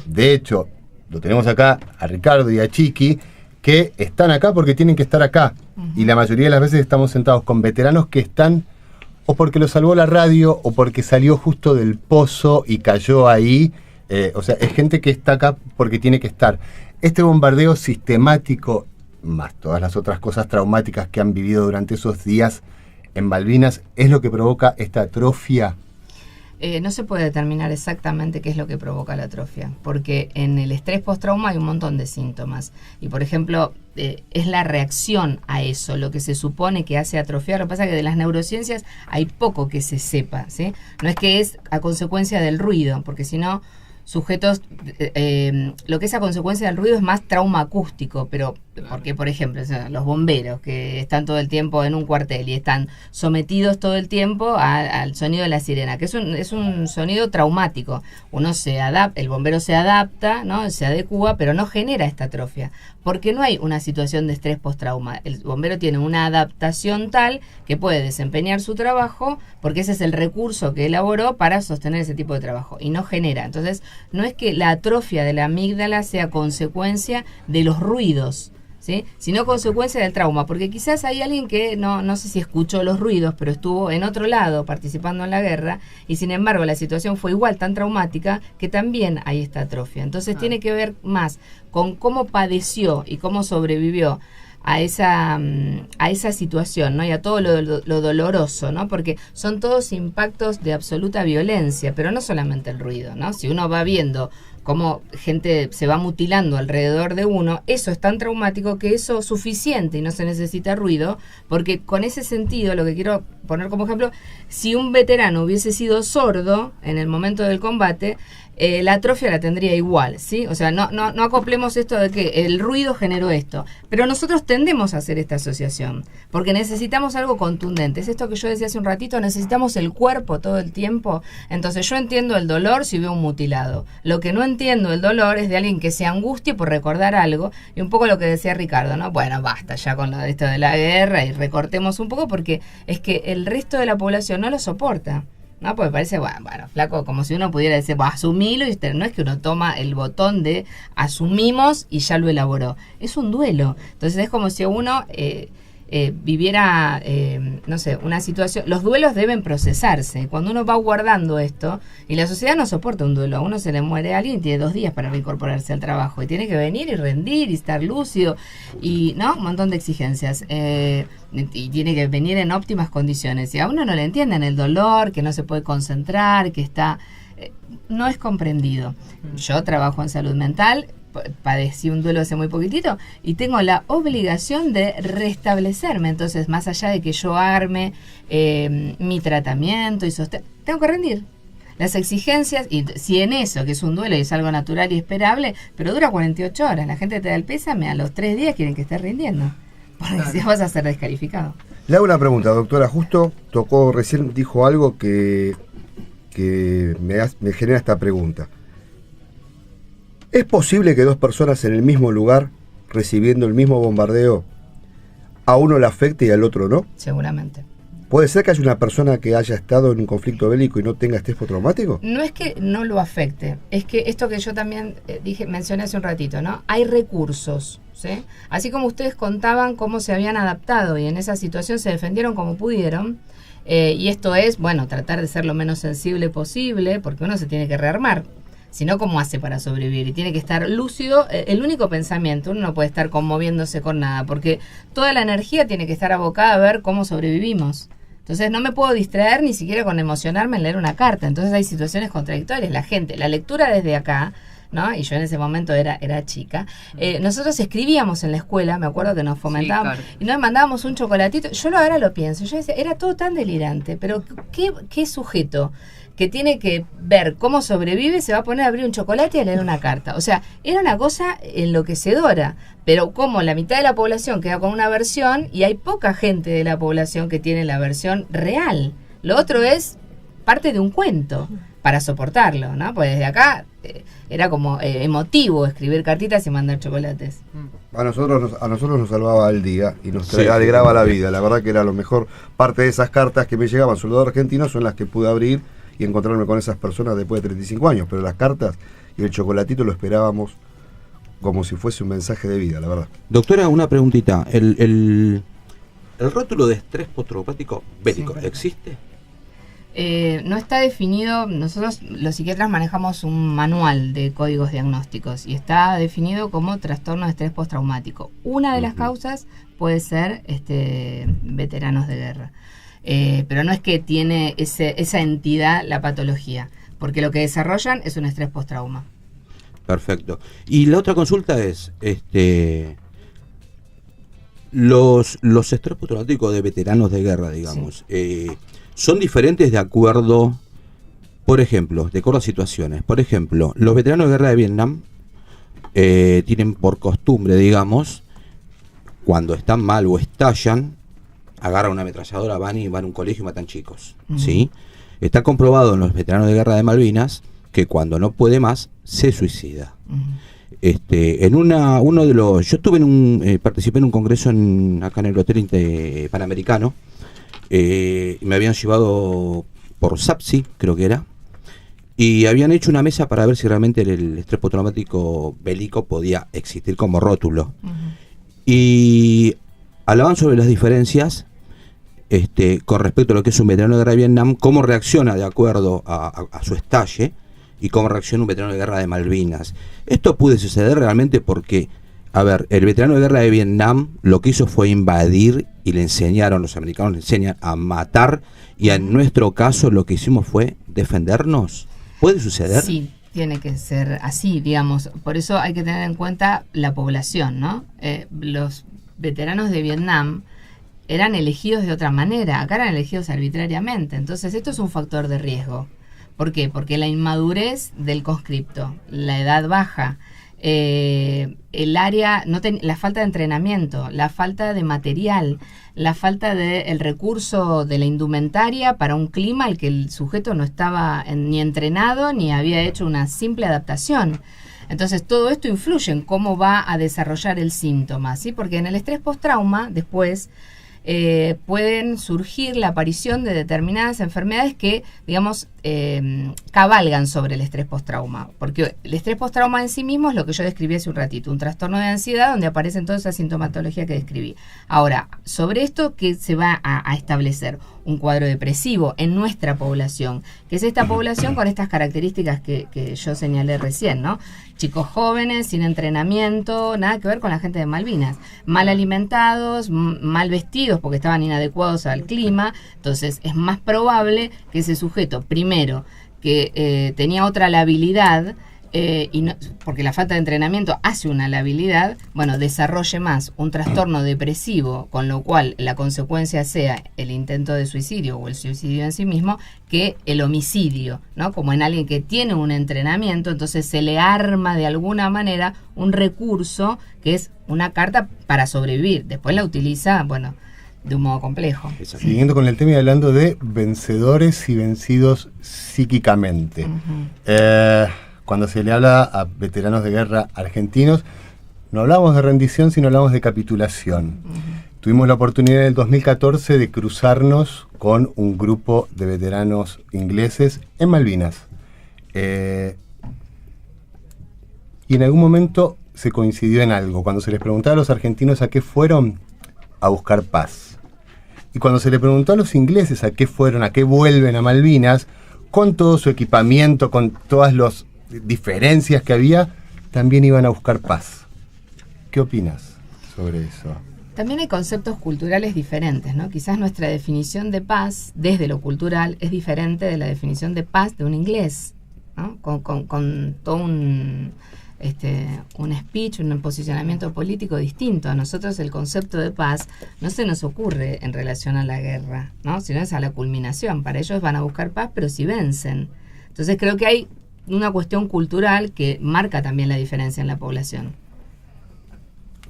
De hecho, lo tenemos acá a Ricardo y a Chiqui, que están acá porque tienen que estar acá. Y la mayoría de las veces estamos sentados con veteranos que están o porque lo salvó la radio o porque salió justo del pozo y cayó ahí. O sea, es gente que está acá porque tiene que estar. Este bombardeo sistemático, más todas las otras cosas traumáticas que han vivido durante esos días en Malvinas, es lo que provoca esta atrofia. No se puede determinar exactamente qué es lo que provoca la atrofia, porque en el estrés postrauma hay un montón de síntomas. Y, por ejemplo, es la reacción a eso lo que se supone que hace atrofiar. Lo que pasa es que de las neurociencias hay poco que se sepa, ¿sí? No es que es a consecuencia del ruido, porque si no, sujetos, lo que es a consecuencia del ruido es más trauma acústico, pero porque, por ejemplo, los bomberos que están todo el tiempo en un cuartel y están sometidos todo el tiempo al sonido de la sirena, que es un sonido traumático. El bombero se adapta, ¿no? Se adecúa, pero no genera esta atrofia, porque no hay una situación de estrés postrauma. El bombero tiene una adaptación tal que puede desempeñar su trabajo, porque ese es el recurso que elaboró para sostener ese tipo de trabajo, y no genera. Entonces, no es que la atrofia de la amígdala sea consecuencia de los ruidos, ¿sí? Sino consecuencia del trauma, porque quizás hay alguien que no sé si escuchó los ruidos, pero estuvo en otro lado participando en la guerra, y sin embargo la situación fue igual tan traumática que también hay esta atrofia. Entonces tiene que ver más con cómo padeció y cómo sobrevivió a esa situación, ¿no? Y a todo lo doloroso, ¿no? Porque son todos impactos de absoluta violencia, pero no solamente el ruido, ¿no? Si uno va viendo cómo gente se va mutilando alrededor de uno, eso es tan traumático que eso es suficiente y no se necesita ruido, porque con ese sentido, lo que quiero poner como ejemplo, si un veterano hubiese sido sordo en el momento del combate, la atrofia la tendría igual, ¿sí? O sea, no acoplemos esto de que el ruido generó esto, pero nosotros tendemos a hacer esta asociación, porque necesitamos algo contundente. Es esto que yo decía hace un ratito, necesitamos el cuerpo todo el tiempo. Entonces yo entiendo el dolor si veo un mutilado. Lo que no entiendo el dolor es de alguien que se angustie por recordar algo, y un poco lo que decía Ricardo, ¿no? Bueno, basta ya con esto de la guerra y recortemos un poco, porque es que el resto de la población no lo soporta. No, porque parece, bueno, flaco, como si uno pudiera decir, asumilo, y no es que uno toma el botón de asumimos y ya lo elaboró. Es un duelo. Entonces es como si uno viviera, no sé, una situación. Los duelos deben procesarse. Cuando uno va guardando esto, y la sociedad no soporta un duelo, a uno se le muere alguien y tiene 2 días para reincorporarse al trabajo, y tiene que venir y rendir y estar lúcido, y no, un montón de exigencias. Y tiene que venir en óptimas condiciones, y a uno no le entienden el dolor, que no se puede concentrar, que está no es comprendido. Yo trabajo en salud mental, padecí un duelo hace muy poquitito y tengo la obligación de restablecerme. Entonces, más allá de que yo arme mi tratamiento y tengo que rendir las exigencias, y si en eso, que es un duelo y es algo natural y esperable, pero dura 48 horas, la gente te da el pésame, a los 3 días quieren que estés rindiendo, porque si vas a ser descalificado. Le hago una pregunta, doctora. Justo recién dijo algo que me genera esta pregunta. ¿Es posible que 2 personas en el mismo lugar, recibiendo el mismo bombardeo, a uno le afecte y al otro no? Seguramente. ¿Puede ser que haya una persona que haya estado en un conflicto bélico y no tenga estrés postraumático? No es que no lo afecte, es que esto que yo también mencioné hace un ratito, ¿no? Hay recursos, ¿sí? Así como ustedes contaban cómo se habían adaptado y en esa situación se defendieron como pudieron, y esto es, bueno, tratar de ser lo menos sensible posible, porque uno se tiene que rearmar. Si no, ¿cómo hace para sobrevivir? Y tiene que estar lúcido. El único pensamiento, uno no puede estar conmoviéndose con nada, porque toda la energía tiene que estar abocada a ver cómo sobrevivimos. Entonces no me puedo distraer ni siquiera con emocionarme en leer una carta. Entonces hay situaciones contradictorias. La lectura desde acá ¿no? Y yo en ese momento era chica. Nosotros escribíamos en la escuela, me acuerdo que nos fomentaban, Sí, claro. y nos mandábamos un chocolatito. Yo ahora lo pienso, yo decía, era todo tan delirante, pero ¿qué sujeto que tiene que ver cómo sobrevive se va a poner a abrir un chocolate y a leer una carta? O sea, era una cosa enloquecedora, pero como la mitad de la población queda con una versión y hay poca gente de la población que tiene la versión real. Lo otro es parte de un cuento para soportarlo, ¿no? Pues desde acá era como emotivo escribir cartitas y mandar chocolates. A nosotros nos salvaba el día y nos Sí. alegraba la vida. La verdad que era lo mejor. Parte de esas cartas que me llegaban, soldado argentino, son las que pude abrir y encontrarme con esas personas después de 35 años. Pero las cartas y el chocolatito lo esperábamos como si fuese un mensaje de vida, la verdad. Doctora, una preguntita. ¿El rótulo de estrés postraumático bélico existe? No está definido, nosotros los psiquiatras manejamos un manual de códigos diagnósticos y está definido como trastorno de estrés postraumático. Una de las causas puede ser veteranos de guerra, pero no es que tiene esa entidad la patología, porque lo que desarrollan es un estrés postrauma. Perfecto. Y la otra consulta es, los estrés postraumáticos de veteranos de guerra, digamos, son diferentes de acuerdo, por ejemplo, de acuerdo a situaciones. Por ejemplo, los veteranos de guerra de Vietnam tienen por costumbre, digamos, cuando están mal o estallan, agarran una ametralladora, van a un colegio y matan chicos. ¿Sí? Está comprobado en los veteranos de guerra de Malvinas que cuando no puede más, se suicida. Yo participé en un congreso acá en el Hotel Panamericano. Me habían llevado por SAPSI, creo que era, y habían hecho una mesa para ver si realmente el estrés postraumático bélico podía existir como rótulo. Y hablaban sobre las diferencias con respecto a lo que es un veterano de guerra de Vietnam, cómo reacciona de acuerdo a su estalle y cómo reacciona un veterano de guerra de Malvinas. Esto puede suceder realmente porque, a ver, el veterano de guerra de Vietnam lo que hizo fue invadir y los americanos le enseñan a matar, y en nuestro caso lo que hicimos fue defendernos. ¿Puede suceder? Sí, tiene que ser así, digamos. Por eso hay que tener en cuenta la población, ¿no? Los veteranos de Vietnam eran elegidos de otra manera, acá eran elegidos arbitrariamente. Entonces esto es un factor de riesgo. ¿Por qué? Porque la inmadurez del conscripto, la edad baja, la falta de entrenamiento, la falta de material, la falta del recurso de la indumentaria para un clima al que el sujeto no estaba ni entrenado ni había hecho una simple adaptación. Entonces todo esto influye en cómo va a desarrollar el síntoma, ¿sí? Porque en el estrés postrauma después pueden surgir la aparición de determinadas enfermedades que, digamos, cabalgan sobre el estrés postrauma. Porque el estrés postrauma en sí mismo es lo que yo describí hace un ratito, un trastorno de ansiedad donde aparecen toda esa sintomatología que describí. Ahora, sobre esto, ¿qué se va a establecer? Un cuadro depresivo en nuestra población, que es esta población con estas características que yo señalé recién, ¿no? Chicos jóvenes, sin entrenamiento, nada que ver con la gente de Malvinas, mal alimentados, mal vestidos porque estaban inadecuados al clima. Entonces es más probable que ese sujeto, primero, que tenía otra labilidad, porque la falta de entrenamiento hace una labilidad, desarrolle más un trastorno depresivo, con lo cual la consecuencia sea el intento de suicidio o el suicidio en sí mismo, que el homicidio, ¿no? Como en alguien que tiene un entrenamiento, entonces se le arma de alguna manera un recurso que es una carta para sobrevivir. Después la utiliza, de un modo complejo. Siguiendo con el tema y hablando de vencedores y vencidos psíquicamente. Cuando se le habla a veteranos de guerra argentinos, no hablamos de rendición, sino hablamos de capitulación. Tuvimos la oportunidad en el 2014 de cruzarnos con un grupo de veteranos ingleses en Malvinas. Y en algún momento se coincidió en algo. Cuando se les preguntaba a los argentinos a qué fueron, a buscar paz. Y cuando se le preguntó a los ingleses a qué fueron, a qué vuelven a Malvinas, con todo su equipamiento, con todas las diferencias que había, también iban a buscar paz. ¿Qué opinas sobre eso? También hay conceptos culturales diferentes, ¿no? Quizás nuestra definición de paz desde lo cultural es diferente de la definición de paz de un inglés. ¿no? Con todo un speech, un posicionamiento político distinto. A nosotros el concepto de paz no se nos ocurre en relación a la guerra, ¿no? Sino es a la culminación. Para ellos van a buscar paz, pero si vencen. Entonces creo que hay una cuestión cultural que marca también la diferencia en la población.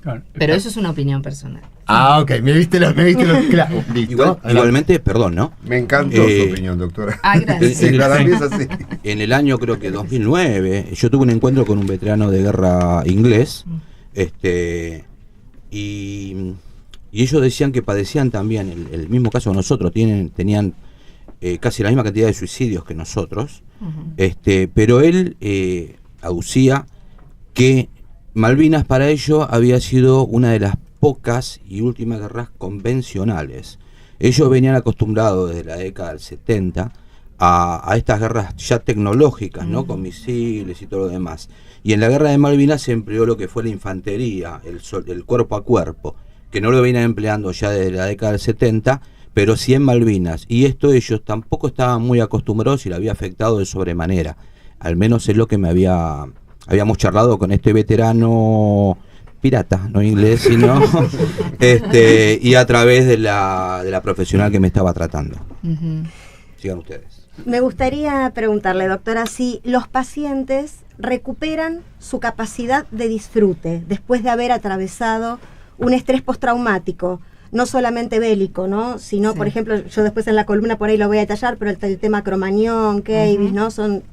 Claro, pero eso es una opinión personal. Ah, ok, me viste los claro. Igualmente, perdón, ¿no? Me encantó su opinión, doctora. Ah, gracias. Sí, para mí es así. En el año, creo que 2009, yo tuve un encuentro con un veterano de guerra inglés, y ellos decían que padecían también el mismo caso que nosotros, tenían casi la misma cantidad de suicidios que nosotros, pero él aducía que Malvinas para ellos había sido una de las pocas y últimas guerras convencionales. Ellos venían acostumbrados desde la década del 70 a estas guerras ya tecnológicas, ¿no? Con misiles y todo lo demás. Y en la guerra de Malvinas se empleó lo que fue la infantería, el cuerpo a cuerpo, que no lo venían empleando ya desde la década del 70, pero sí en Malvinas. Y esto ellos tampoco estaban muy acostumbrados y le había afectado de sobremanera. Al menos es lo que habíamos charlado con este veterano pirata, no inglés, sino y a través de la profesional que me estaba tratando. Sigan ustedes. Me gustaría preguntarle, doctora, si los pacientes recuperan su capacidad de disfrute después de haber atravesado un estrés postraumático, no solamente bélico, ¿no? Sino, por ejemplo, yo después en la columna por ahí lo voy a detallar, pero el tema Cromañón, Keyvis, ¿no? Son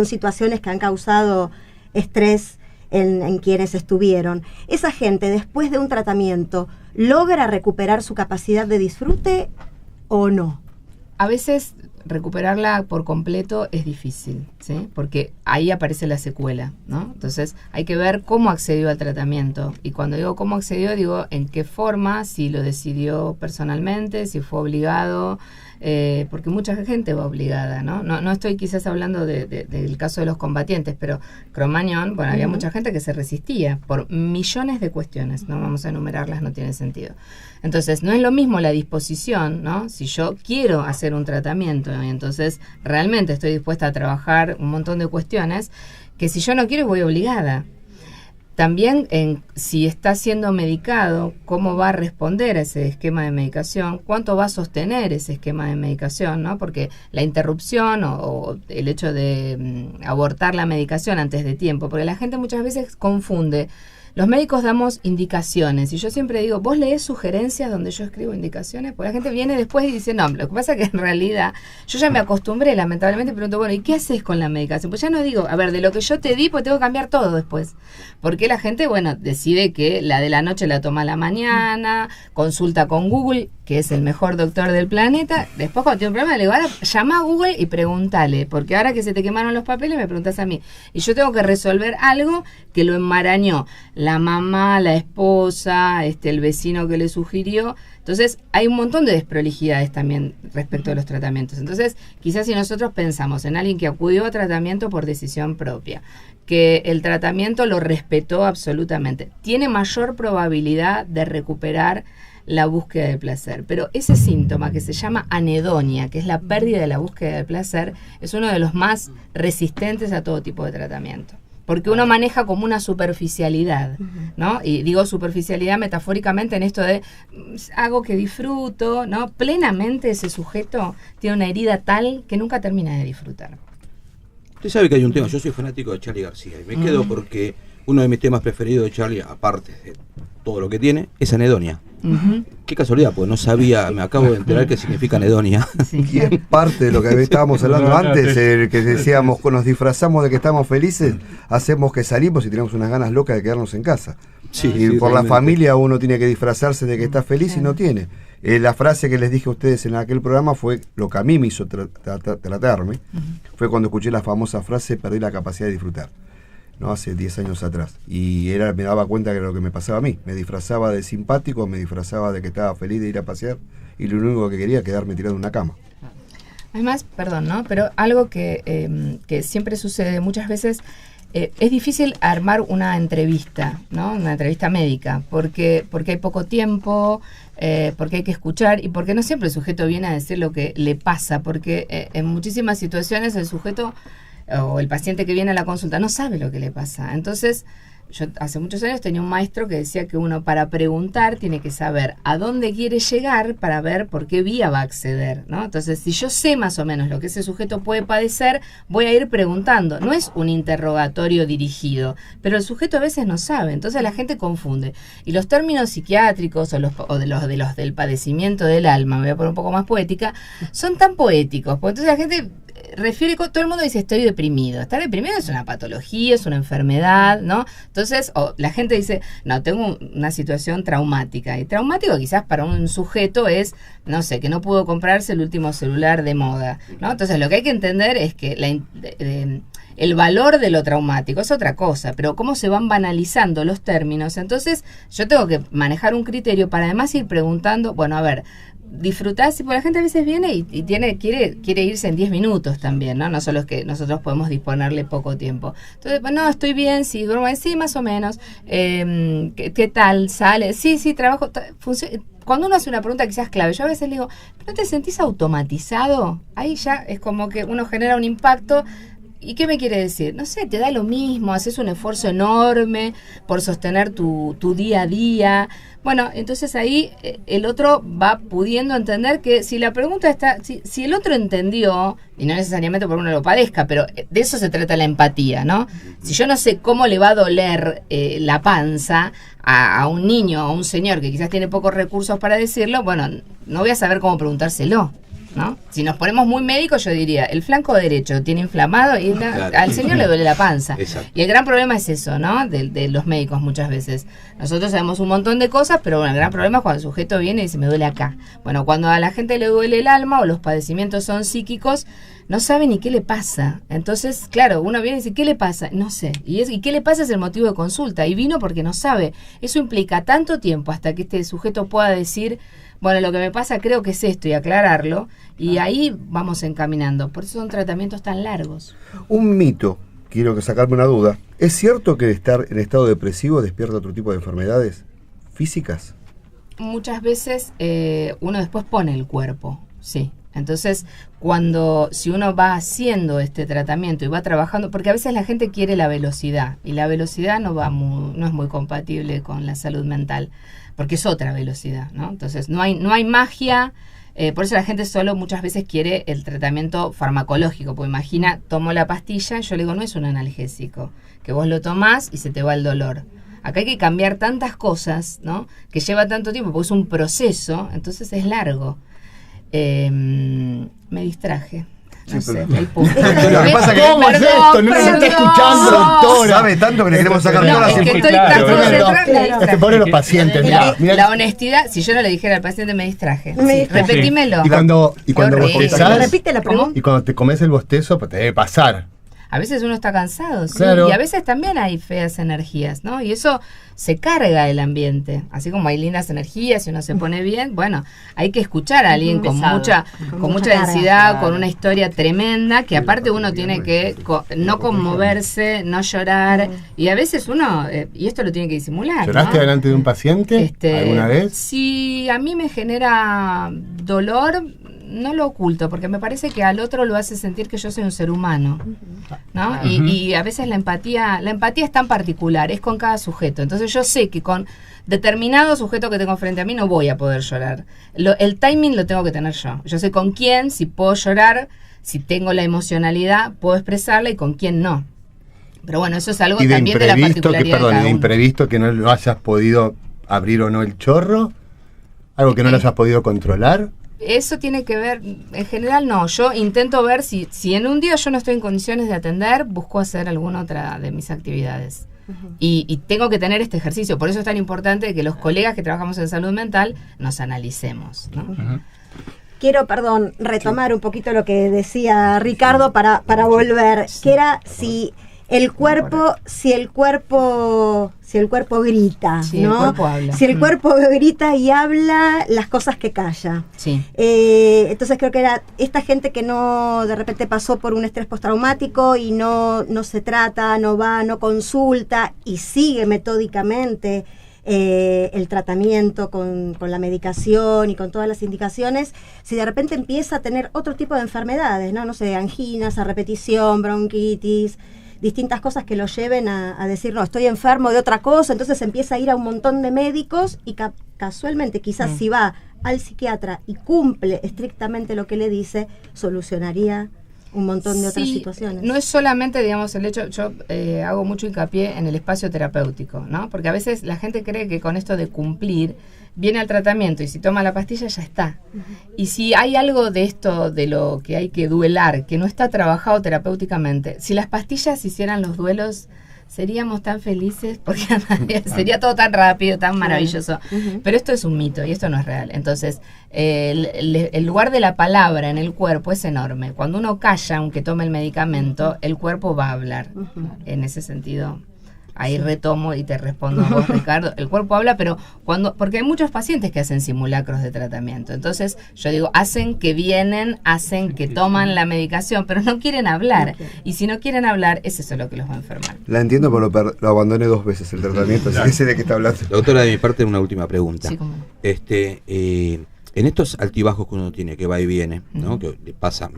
situaciones que han causado estrés en quienes estuvieron. Esa gente, después de un tratamiento, ¿logra recuperar su capacidad de disfrute o no? A veces recuperarla por completo es difícil, ¿sí? Porque ahí aparece la secuela, ¿no? Entonces hay que ver cómo accedió al tratamiento. Y cuando digo cómo accedió, digo en qué forma, si lo decidió personalmente, si fue obligado, porque mucha gente va obligada, ¿no? No estoy quizás hablando del caso de los combatientes, pero Cromañón, bueno, había mucha gente que se resistía por millones de cuestiones, no vamos a enumerarlas, no tiene sentido. Entonces, no es lo mismo la disposición, ¿no? Si yo quiero hacer un tratamiento y entonces realmente estoy dispuesta a trabajar un montón de cuestiones, que si yo no quiero voy obligada. También si está siendo medicado, cómo va a responder a ese esquema de medicación, cuánto va a sostener ese esquema de medicación, ¿no? Porque la interrupción o el hecho de abortar la medicación antes de tiempo, porque la gente muchas veces confunde. Los médicos damos indicaciones y yo siempre digo, ¿vos lees sugerencias donde yo escribo indicaciones? Porque la gente viene después y dice, no, lo que pasa es que en realidad yo ya me acostumbré, lamentablemente, pregunto, bueno, ¿y qué haces con la medicación? Pues ya no digo, a ver, de lo que yo te di, pues tengo que cambiar todo después. Porque la gente, bueno, decide que la de la noche la toma a la mañana, consulta con Google, que es el mejor doctor del planeta. Después cuando tiene un problema le digo, ahora llama a Google y pregúntale, porque ahora que se te quemaron los papeles me preguntas a mí. Y yo tengo que resolver algo que lo enmarañó la mamá, la esposa, el vecino que le sugirió. Entonces hay un montón de desprolijidades también respecto a los tratamientos. Entonces quizás si nosotros pensamos en alguien que acudió a tratamiento por decisión propia, que el tratamiento lo respetó absolutamente, tiene mayor probabilidad de recuperar la búsqueda de placer. Pero ese síntoma que se llama anedonia, que es la pérdida de la búsqueda de placer, es uno de los más resistentes a todo tipo de tratamiento. Porque uno maneja como una superficialidad, ¿no? Y digo superficialidad metafóricamente en esto de hago que disfruto, ¿no? Plenamente ese sujeto tiene una herida tal que nunca termina de disfrutar. Usted sabe que hay un tema, yo soy fanático de Charly García y me quedo porque uno de mis temas preferidos de Charly, aparte de todo lo que tiene, es anedonia. Qué casualidad, pues no sabía, me acabo de enterar qué significa anedonia. Y es parte de lo que estábamos hablando antes, que decíamos, nos disfrazamos de que estamos felices, hacemos que salimos y tenemos unas ganas locas de quedarnos en casa. Sí, y por la familia uno tiene que disfrazarse de que está feliz y no tiene. La frase que les dije a ustedes en aquel programa fue lo que a mí me hizo tratarme, fue cuando escuché la famosa frase, perdí la capacidad de disfrutar. ¿No? Hace 10 años atrás. Y me daba cuenta que era lo que me pasaba a mí. Me disfrazaba de simpático, me disfrazaba de que estaba feliz de ir a pasear y lo único que quería era quedarme tirado en una cama. Además, perdón, ¿no? Pero algo que siempre sucede muchas veces, es difícil armar una entrevista, ¿no? Una entrevista médica, porque hay poco tiempo, porque hay que escuchar y porque no siempre el sujeto viene a decir lo que le pasa, porque en muchísimas situaciones el sujeto o el paciente que viene a la consulta no sabe lo que le pasa. Entonces, yo hace muchos años tenía un maestro que decía que uno para preguntar tiene que saber a dónde quiere llegar para ver por qué vía va a acceder, ¿no? Entonces, si yo sé más o menos lo que ese sujeto puede padecer, voy a ir preguntando. No es un interrogatorio dirigido, pero el sujeto a veces no sabe, entonces la gente confunde. Y los términos psiquiátricos o de los del padecimiento del alma, me voy a poner un poco más poética, son tan poéticos, porque entonces la gente refiere, todo el mundo dice estoy deprimido. Estar deprimido es una patología, es una enfermedad, ¿no? Entonces, la gente dice, no, tengo una situación traumática. Y traumático quizás para un sujeto es, no sé, que no pudo comprarse el último celular de moda, ¿no? Entonces, lo que hay que entender es que el valor de lo traumático es otra cosa, pero cómo se van banalizando los términos. Entonces, yo tengo que manejar un criterio para además ir preguntando, bueno, a ver, disfrutar, si por la gente a veces viene y quiere irse en 10 minutos también, ¿no? No solo es que nosotros podemos disponerle poco tiempo. Entonces, bueno, estoy bien, sí, duermo bien, sí, más o menos. ¿Qué tal? ¿Sale? Sí, trabajo. Cuando uno hace una pregunta quizás clave, yo a veces le digo, ¿no te sentís automatizado? Ahí ya es como que uno genera un impacto. ¿Y qué me quiere decir? No sé, te da lo mismo, haces un esfuerzo enorme por sostener tu día a día. Bueno, entonces ahí el otro va pudiendo entender que si la pregunta está, si el otro entendió, y no necesariamente por uno lo padezca, pero de eso se trata la empatía, ¿no? Si yo no sé cómo le va a doler la panza a un niño o a un señor que quizás tiene pocos recursos para decirlo, bueno, no voy a saber cómo preguntárselo, ¿no? Si nos ponemos muy médicos, yo diría, el flanco derecho tiene inflamado y al señor le duele la panza. Exacto. Y el gran problema es eso, ¿no? De los médicos muchas veces. Nosotros sabemos un montón de cosas, pero bueno, el gran problema es cuando el sujeto viene y dice, me duele acá. Bueno, cuando a la gente le duele el alma o los padecimientos son psíquicos, no sabe ni qué le pasa. Entonces, claro, uno viene y dice, ¿qué le pasa? No sé. ¿Y qué le pasa? Es el motivo de consulta. Y vino porque no sabe. Eso implica tanto tiempo hasta que este sujeto pueda decir, bueno, lo que me pasa creo que es esto, y aclararlo, y ahí vamos encaminando. Por eso son tratamientos tan largos. Un mito, quiero que sacarme una duda. ¿Es cierto que estar en estado depresivo despierta otro tipo de enfermedades físicas? Muchas veces uno después pone el cuerpo, sí. Entonces, si uno va haciendo este tratamiento y va trabajando, porque a veces la gente quiere la velocidad, y la velocidad no es muy compatible con la salud mental, porque es otra velocidad, ¿no? Entonces, no hay magia, por eso la gente solo muchas veces quiere el tratamiento farmacológico, porque imagina, tomo la pastilla, yo le digo, no es un analgésico, que vos lo tomás y se te va el dolor. Acá hay que cambiar tantas cosas, ¿no? Que lleva tanto tiempo, porque es un proceso, entonces es largo. Me distraje. No sé, el punto. Lo que pasa es que ¿cómo es esto? No se está escuchando, doctora. Sabe tanto que le queremos sacar todas las informaciones. Te ponen los pacientes. La honestidad, si yo no le dijera al paciente me distraje. Repetímelo. Y cuando bostezás, repite la pregunta. Y cuando te comes el bostezo, pues te debe pasar. A veces uno está cansado, ¿sí? Claro. Y a veces también hay feas energías, ¿no? Y eso se carga el ambiente. Así como hay lindas energías y uno se pone bien, bueno, hay que escuchar a alguien con mucha densidad, claro, con una historia tremenda, que aparte uno tiene que no conmoverse, no llorar, y a veces uno, y esto lo tiene que disimular. ¿Lloraste delante de un paciente alguna vez? Si a mí me genera dolor, no lo oculto, porque me parece que al otro lo hace sentir que yo soy un ser humano, ¿no? Y a veces la empatía es tan particular, es con cada sujeto. Entonces yo sé que con determinado sujeto que tengo frente a mí no voy a poder llorar. El timing lo tengo que tener yo. Yo sé con quién, si puedo llorar, si tengo la emocionalidad, puedo expresarla y con quién no. Pero bueno, eso es algo también de la particularidad de cada uno. De imprevisto que no lo hayas podido abrir o no el chorro, algo que no lo hayas podido controlar. Eso tiene que ver, en general no, yo intento ver si en un día yo no estoy en condiciones de atender, busco hacer alguna otra de mis actividades. Y tengo que tener este ejercicio, por eso es tan importante que los colegas que trabajamos en salud mental nos analicemos, ¿no? Quiero, retomar un poquito lo que decía Ricardo para volver, que era si el cuerpo grita, sí, ¿no? El cuerpo habla. Si el cuerpo grita y habla las cosas que calla. Sí. Entonces creo que era esta gente que no de repente pasó por un estrés postraumático y no se trata, no va, no consulta y sigue metódicamente el tratamiento con la medicación y con todas las indicaciones, si de repente empieza a tener otro tipo de enfermedades, no sé, anginas a repetición, bronquitis, distintas cosas que lo lleven a decir, no, estoy enfermo de otra cosa, entonces empieza a ir a un montón de médicos y casualmente quizás si va al psiquiatra y cumple estrictamente lo que le dice, solucionaría un montón de otras situaciones. No es solamente, digamos, el hecho, yo hago mucho hincapié en el espacio terapéutico, ¿no? Porque a veces la gente cree que con esto de cumplir viene al tratamiento y si toma la pastilla ya está. Y si hay algo de esto, de lo que hay que duelar, que no está trabajado terapéuticamente, si las pastillas hicieran los duelos, seríamos tan felices porque sería todo tan rápido, tan maravilloso. Pero esto es un mito y esto no es real. Entonces, el lugar de la palabra en el cuerpo es enorme. Cuando uno calla, aunque tome el medicamento, el cuerpo va a hablar. En ese sentido, ahí retomo y te respondo a vos, Ricardo. El cuerpo habla, pero porque hay muchos pacientes que hacen simulacros de tratamiento. Entonces, yo digo, hacen que vienen, hacen que toman la medicación, pero no quieren hablar. Y si no quieren hablar, es eso lo que los va a enfermar. La entiendo, pero lo abandoné 2 veces el tratamiento, así que sé de qué está hablando. Doctora, de mi parte, una última pregunta. Sí, cómo no. En estos altibajos que uno tiene, que va y viene, ¿no? Que me pasa.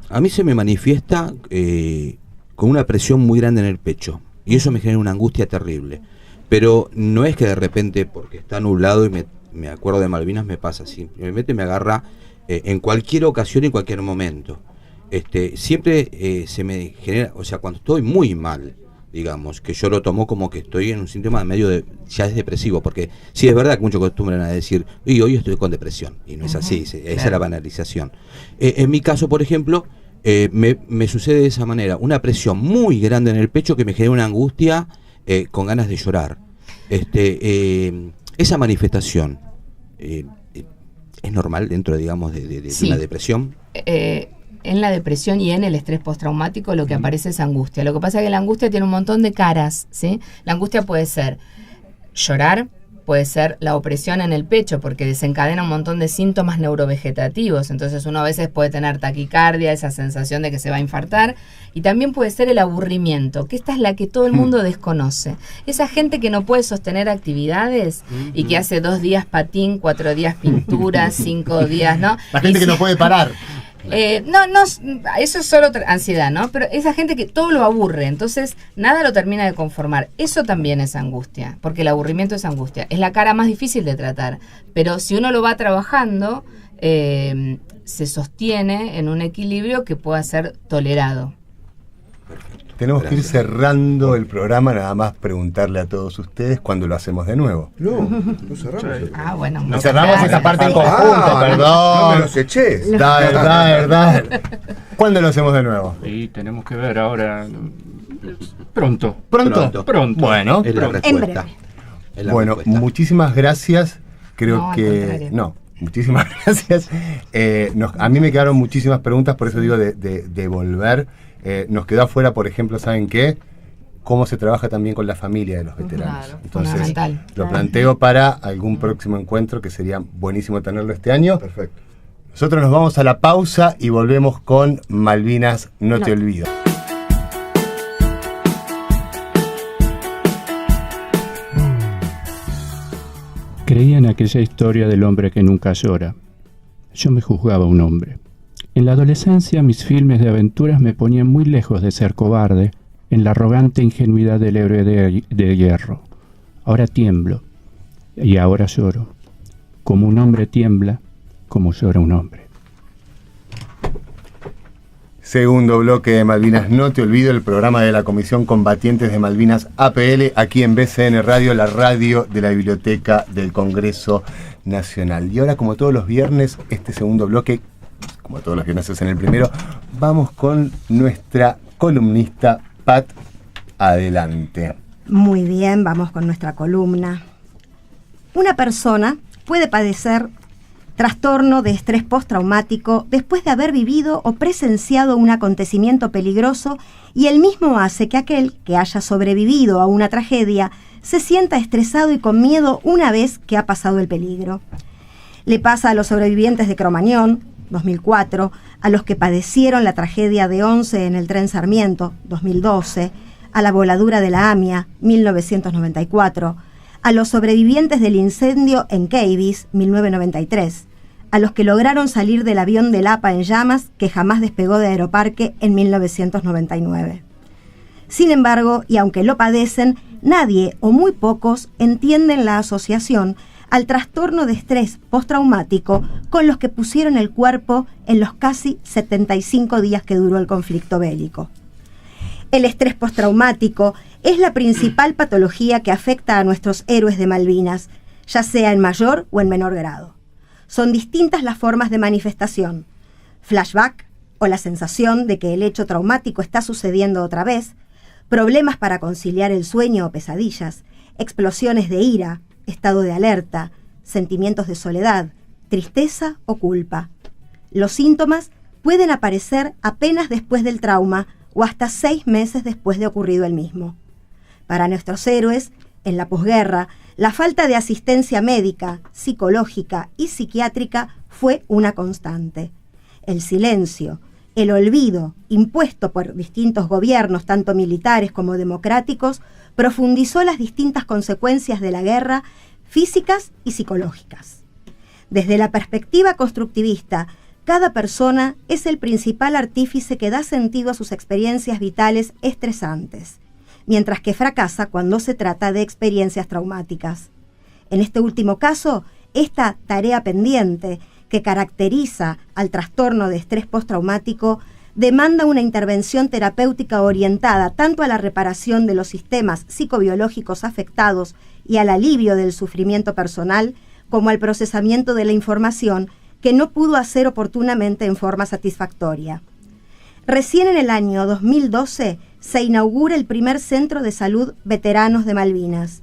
A mí se me manifiesta con una presión muy grande en el pecho, y eso me genera una angustia terrible. Pero no es que de repente, porque está nublado y me acuerdo de Malvinas, me pasa, simplemente me agarra en cualquier ocasión y en cualquier momento. Siempre se me genera, o sea, cuando estoy muy mal, digamos, que yo lo tomo como que estoy en un síntoma medio ya es depresivo, porque sí es verdad que muchos acostumbran a decir, hoy estoy con depresión, y no es así, esa es la banalización. En mi caso, por ejemplo, me sucede de esa manera, una presión muy grande en el pecho que me genera una angustia con ganas de llorar. Esa manifestación es normal dentro, digamos, de Sí. una depresión. En la depresión y en el estrés postraumático lo que aparece es angustia. Lo que pasa es que la angustia tiene un montón de caras, ¿sí? La angustia puede ser llorar, puede ser la opresión en el pecho, porque desencadena un montón de síntomas neurovegetativos. Entonces uno a veces puede tener taquicardia, esa sensación de que se va a infartar, y también puede ser el aburrimiento, que esta es la que todo el mundo desconoce. Esa gente que no puede sostener actividades y que hace 2 días patín, 4 días pintura, 5 días, ¿no? La gente que no puede parar. No, eso es solo ansiedad, ¿no? Pero esa gente que todo lo aburre, entonces nada lo termina de conformar. Eso también es angustia, porque el aburrimiento es angustia. Es la cara más difícil de tratar, pero si uno lo va trabajando, se sostiene en un equilibrio que pueda ser tolerado. Tenemos que ir cerrando el programa, nada más preguntarle a todos ustedes cuándo lo hacemos de nuevo. No cerramos. Bueno. No cerramos esa parte en conjunto, perdón. No me los eché. Dar. ¿Cuándo lo hacemos de nuevo? Y tenemos que ver ahora. Pronto. ¿Pronto? Bueno, Es la respuesta. Es la bueno, respuesta. muchísimas gracias. Creo No, al que... contrario. No, muchísimas gracias. A mí me quedaron muchísimas preguntas, por eso digo de volver. Nos quedó afuera, por ejemplo, ¿saben qué? Cómo se trabaja también con la familia de los veteranos. Claro, Entonces, fundamental. lo planteo para algún próximo encuentro, que sería buenísimo tenerlo este año. Perfecto. Nosotros nos vamos a la pausa y volvemos con Malvinas, no te olvido. Creía en aquella historia del hombre que nunca llora. Yo me juzgaba un hombre. En la adolescencia mis filmes de aventuras me ponían muy lejos de ser cobarde, en la arrogante ingenuidad del héroe de hierro. Ahora tiemblo, y ahora lloro. Como un hombre tiembla, como llora un hombre. Segundo bloque de Malvinas, no te olvido, el programa de la Comisión Combatientes de Malvinas APL, aquí en BCN Radio, la radio de la Biblioteca del Congreso Nacional. Y ahora, como todos los viernes, este segundo bloque, como todos los viernes en el primero, vamos con nuestra columnista Pat. Adelante. Muy bien, vamos con nuestra columna. Una persona puede padecer trastorno de estrés postraumático después de haber vivido o presenciado un acontecimiento peligroso, y el mismo hace que aquel que haya sobrevivido a una tragedia se sienta estresado y con miedo una vez que ha pasado el peligro. Le pasa a los sobrevivientes de Cromañón, 2004, a los que padecieron la tragedia de 11 en el tren Sarmiento, 2012, a la voladura de la AMIA, 1994, a los sobrevivientes del incendio en Key West, 1993, a los que lograron salir del avión del APA en llamas que jamás despegó de Aeroparque en 1999. Sin embargo, y aunque lo padecen, nadie o muy pocos entienden la asociación al trastorno de estrés postraumático con los que pusieron el cuerpo en los casi 75 días que duró el conflicto bélico. El estrés postraumático es la principal patología que afecta a nuestros héroes de Malvinas, ya sea en mayor o en menor grado. Son distintas las formas de manifestación: flashback o la sensación de que el hecho traumático está sucediendo otra vez, problemas para conciliar el sueño o pesadillas, explosiones de ira, estado de alerta, sentimientos de soledad, tristeza o culpa. Los síntomas pueden aparecer apenas después del trauma o hasta 6 meses después de ocurrido el mismo. Para nuestros héroes, en la posguerra, la falta de asistencia médica, psicológica y psiquiátrica fue una constante. El silencio, el olvido impuesto por distintos gobiernos, tanto militares como democráticos, profundizó las distintas consecuencias de la guerra, físicas y psicológicas. Desde la perspectiva constructivista, cada persona es el principal artífice que da sentido a sus experiencias vitales estresantes, mientras que fracasa cuando se trata de experiencias traumáticas. En este último caso, esta tarea pendiente que caracteriza al trastorno de estrés postraumático demanda una intervención terapéutica orientada tanto a la reparación de los sistemas psicobiológicos afectados y al alivio del sufrimiento personal, como al procesamiento de la información que no pudo hacer oportunamente en forma satisfactoria. Recién en el año 2012 se inaugura el primer centro de salud veteranos de Malvinas.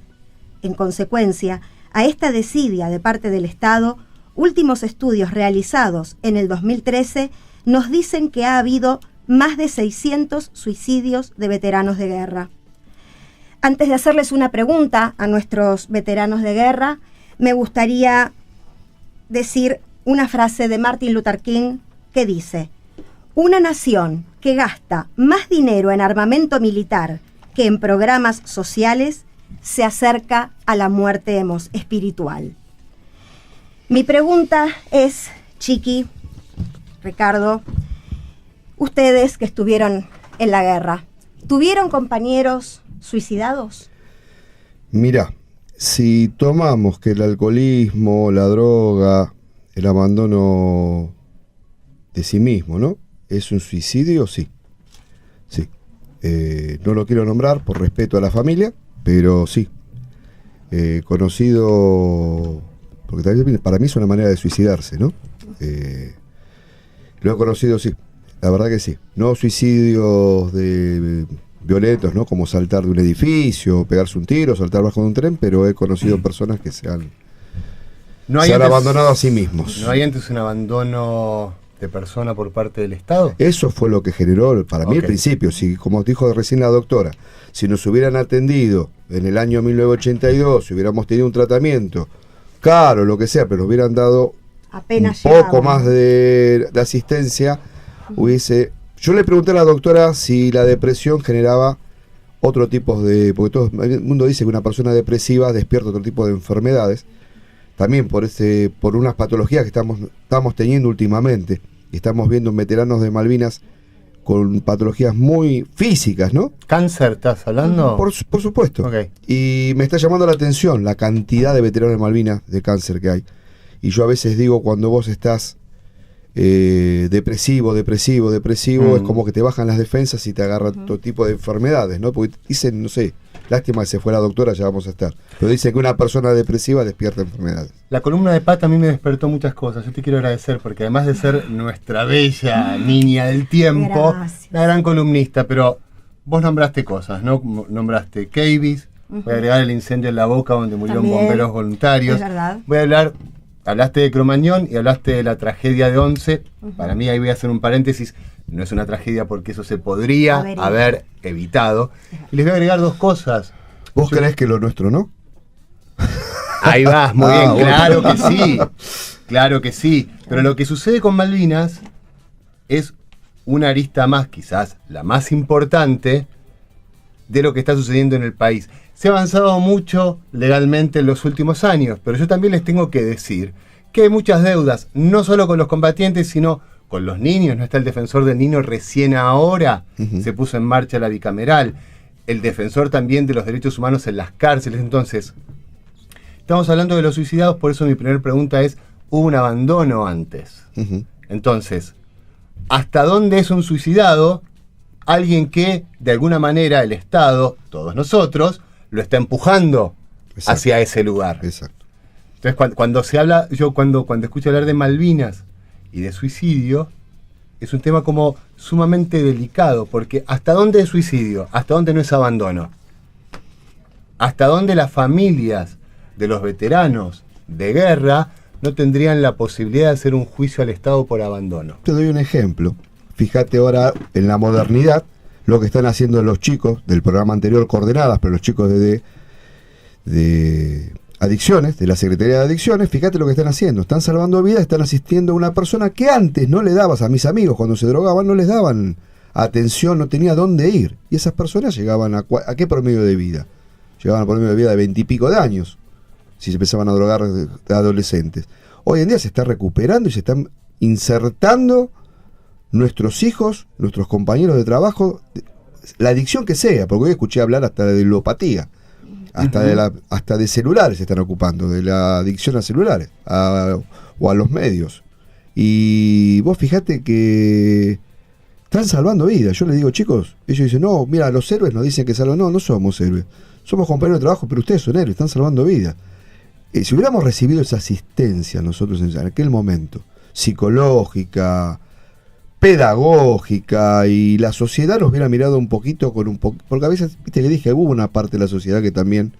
En consecuencia, a esta desidia de parte del Estado, últimos estudios realizados en el 2013 nos dicen que ha habido más de 600 suicidios de veteranos de guerra. Antes de hacerles una pregunta a nuestros veteranos de guerra, me gustaría decir una frase de Martin Luther King que dice: una nación que gasta más dinero en armamento militar que en programas sociales se acerca a la muerte espiritual. Mi pregunta es, Chiqui, Ricardo, ustedes que estuvieron en la guerra, ¿tuvieron compañeros suicidados? Mira, si tomamos que el alcoholismo, la droga, el abandono de sí mismo, ¿no?, es un suicidio, sí. Sí. No lo quiero nombrar por respeto a la familia, pero sí. Conocido, porque también para mí es una manera de suicidarse, ¿no? Lo he conocido, sí. La verdad que sí. No suicidios violentos, ¿no?, como saltar de un edificio, pegarse un tiro, saltar bajo de un tren, pero he conocido personas que se han abandonado a sí mismos. ¿No hay antes un abandono de persona por parte del Estado? Eso fue lo que generó para mí el principio. Si, como dijo recién la doctora, si nos hubieran atendido en el año 1982, si hubiéramos tenido un tratamiento caro, lo que sea, pero nos hubieran dado apenas un poco más de asistencia, hubiese... Yo le pregunté a la doctora si la depresión generaba otro tipo de... Porque todo el mundo dice que una persona depresiva despierta otro tipo de enfermedades, también por unas patologías que estamos teniendo últimamente. Y estamos viendo en veteranos de Malvinas con patologías muy físicas, ¿no? ¿Cáncer estás hablando? Por supuesto. Okay. Y me está llamando la atención la cantidad de veteranos de Malvinas de cáncer que hay. Y yo a veces digo, cuando vos estás depresivo, es como que te bajan las defensas y te agarran todo tipo de enfermedades, ¿no? Porque dicen, no sé, lástima que se fue la doctora, ya vamos a estar. Pero dicen que una persona depresiva despierta enfermedades. La columna de Pat a mí me despertó muchas cosas. Yo te quiero agradecer porque además de ser nuestra bella niña del tiempo, la gran columnista, pero vos nombraste cosas, ¿no? Nombraste Key West, voy a agregar el incendio en La Boca donde murieron bomberos voluntarios. Es verdad. Voy a hablar... Hablaste de Cromañón y hablaste de la tragedia de Once. Para mí, ahí voy a hacer un paréntesis. No es una tragedia porque eso se podría haber evitado. Y les voy a agregar 2 cosas. ¿Vos creés que lo nuestro no? Ahí vas, muy bien. Claro que sí. Claro que sí. Pero lo que sucede con Malvinas es una arista más, quizás la más importante, de lo que está sucediendo en el país. Se ha avanzado mucho legalmente en los últimos años, pero yo también les tengo que decir que hay muchas deudas, no solo con los combatientes, sino con los niños. No está el defensor del niño, recién ahora se puso en marcha la bicameral. El defensor también de los derechos humanos en las cárceles. Entonces, estamos hablando de los suicidados, por eso mi primera pregunta es, ¿hubo un abandono antes? Entonces, ¿hasta dónde es un suicidado? Alguien que, de alguna manera, el Estado, todos nosotros, lo está empujando hacia ese lugar. Exacto. Entonces, cuando se habla, yo cuando escucho hablar de Malvinas y de suicidio, es un tema como sumamente delicado, porque ¿hasta dónde es suicidio? ¿Hasta dónde no es abandono? ¿Hasta dónde las familias de los veteranos de guerra no tendrían la posibilidad de hacer un juicio al Estado por abandono? Te doy un ejemplo. Fíjate ahora en la modernidad lo que están haciendo los chicos del programa anterior Coordenadas, pero los chicos de adicciones, de la Secretaría de Adicciones. Fíjate lo que están haciendo, están salvando vidas, están asistiendo a una persona que antes no le dabas, a mis amigos cuando se drogaban no les daban atención, no tenía dónde ir, y esas personas llegaban a qué promedio de vida, llegaban a promedio de vida de 20 y pico de años, si se empezaban a drogar de adolescentes. Hoy en día se está recuperando y se están insertando nuestros hijos, nuestros compañeros de trabajo, la adicción que sea, porque hoy escuché hablar hasta de ludopatía, hasta de celulares se están ocupando, de la adicción a celulares o a los medios. Y vos fijate que están salvando vidas. Yo les digo, chicos, ellos dicen, no, mira, los héroes nos dicen que salvan. No somos héroes, somos compañeros de trabajo, pero ustedes son héroes, están salvando vidas. Si hubiéramos recibido esa asistencia nosotros en aquel momento, psicológica, pedagógica, y la sociedad nos hubiera mirado un poquito porque a veces, viste que dije, hubo una parte de la sociedad que también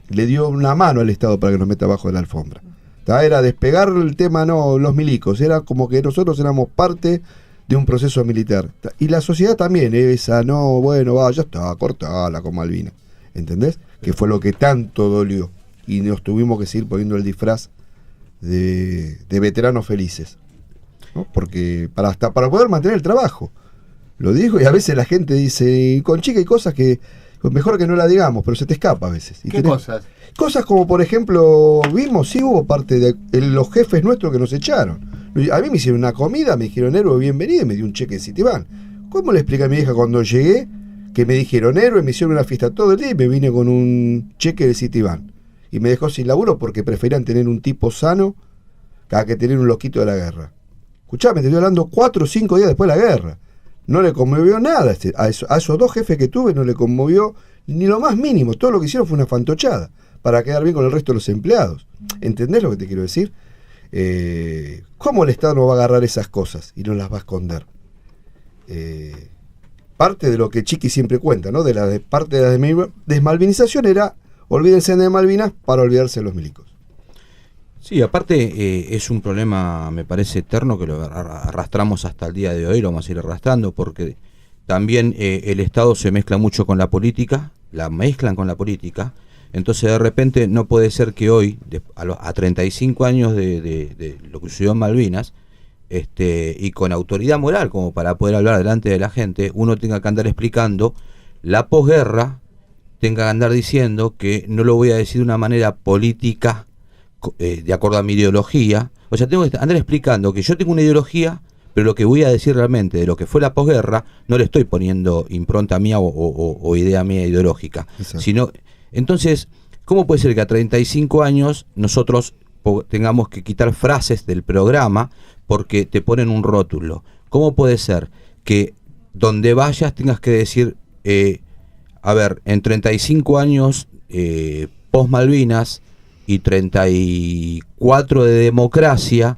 le dio una mano al Estado para que nos meta abajo de la alfombra. Era despegar el tema, no, los milicos, era como que nosotros éramos parte de un proceso militar. Y la sociedad también, ya está, cortala con Malvinas, ¿entendés? Que fue lo que tanto dolió, y nos tuvimos que seguir poniendo el disfraz de veteranos felices, ¿no? Porque para poder mantener el trabajo, lo digo, y a veces la gente dice, con chica hay cosas que mejor que no la digamos, pero se te escapa a veces. ¿Qué cosas? Cosas como, por ejemplo, hubo parte de los jefes nuestros que nos echaron. A mí me hicieron una comida, me dijeron, héroe, bienvenido, y me dio un cheque de Citibank. ¿Cómo le expliqué a mi hija cuando llegué que me dijeron héroe, me hicieron una fiesta todo el día y me vine con un cheque de Citibank? Y me dejó sin laburo porque preferían tener un tipo sano que tener un loquito de la guerra. Escuchame, te estoy hablando 4 o 5 días después de la guerra. No le conmovió nada. A esos 2 jefes que tuve no le conmovió ni lo más mínimo. Todo lo que hicieron fue una fantochada para quedar bien con el resto de los empleados. ¿Entendés lo que te quiero decir? ¿Cómo el Estado no va a agarrar esas cosas y no las va a esconder? Parte de lo que Chiqui siempre cuenta, ¿no? Parte de la desmalvinización era, olvídense de Malvinas para olvidarse de los milicos. Sí, aparte es un problema, me parece, eterno, que lo arrastramos hasta el día de hoy, lo vamos a ir arrastrando, porque también el Estado se mezcla mucho con la política, la mezclan con la política. Entonces de repente no puede ser que hoy, a 35 años de lo que sucedió en Malvinas, y con autoridad moral como para poder hablar delante de la gente, uno tenga que andar explicando la posguerra, tenga que andar diciendo que no lo voy a decir de una manera política, de acuerdo a mi ideología. O sea, tengo que andar explicando que yo tengo una ideología, pero lo que voy a decir realmente de lo que fue la posguerra, no le estoy poniendo impronta mía o idea mía ideológica. Sino, entonces, ¿cómo puede ser que a 35 años nosotros tengamos que quitar frases del programa porque te ponen un rótulo? ¿Cómo puede ser que donde vayas tengas que decir, en 35 años post Malvinas y 34 de democracia,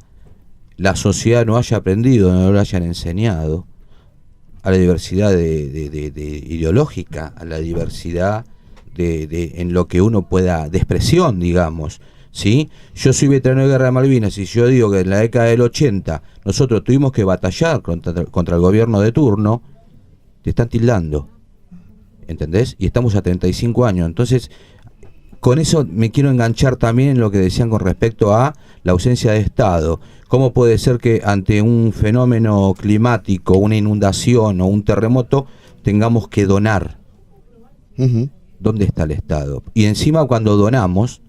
la sociedad no haya aprendido, no lo hayan enseñado a la diversidad de ideológica, a la diversidad en lo que uno pueda, de expresión, digamos, ¿sí? Yo soy veterano de guerra de Malvinas y yo digo que en la década del 80 nosotros tuvimos que batallar contra el gobierno de turno, te están tildando, ¿entendés? Y estamos a 35 años, entonces con eso me quiero enganchar también en lo que decían con respecto a la ausencia de Estado. ¿Cómo puede ser que ante un fenómeno climático, una inundación o un terremoto, tengamos que donar? ¿Dónde está el Estado? Y encima cuando donamos,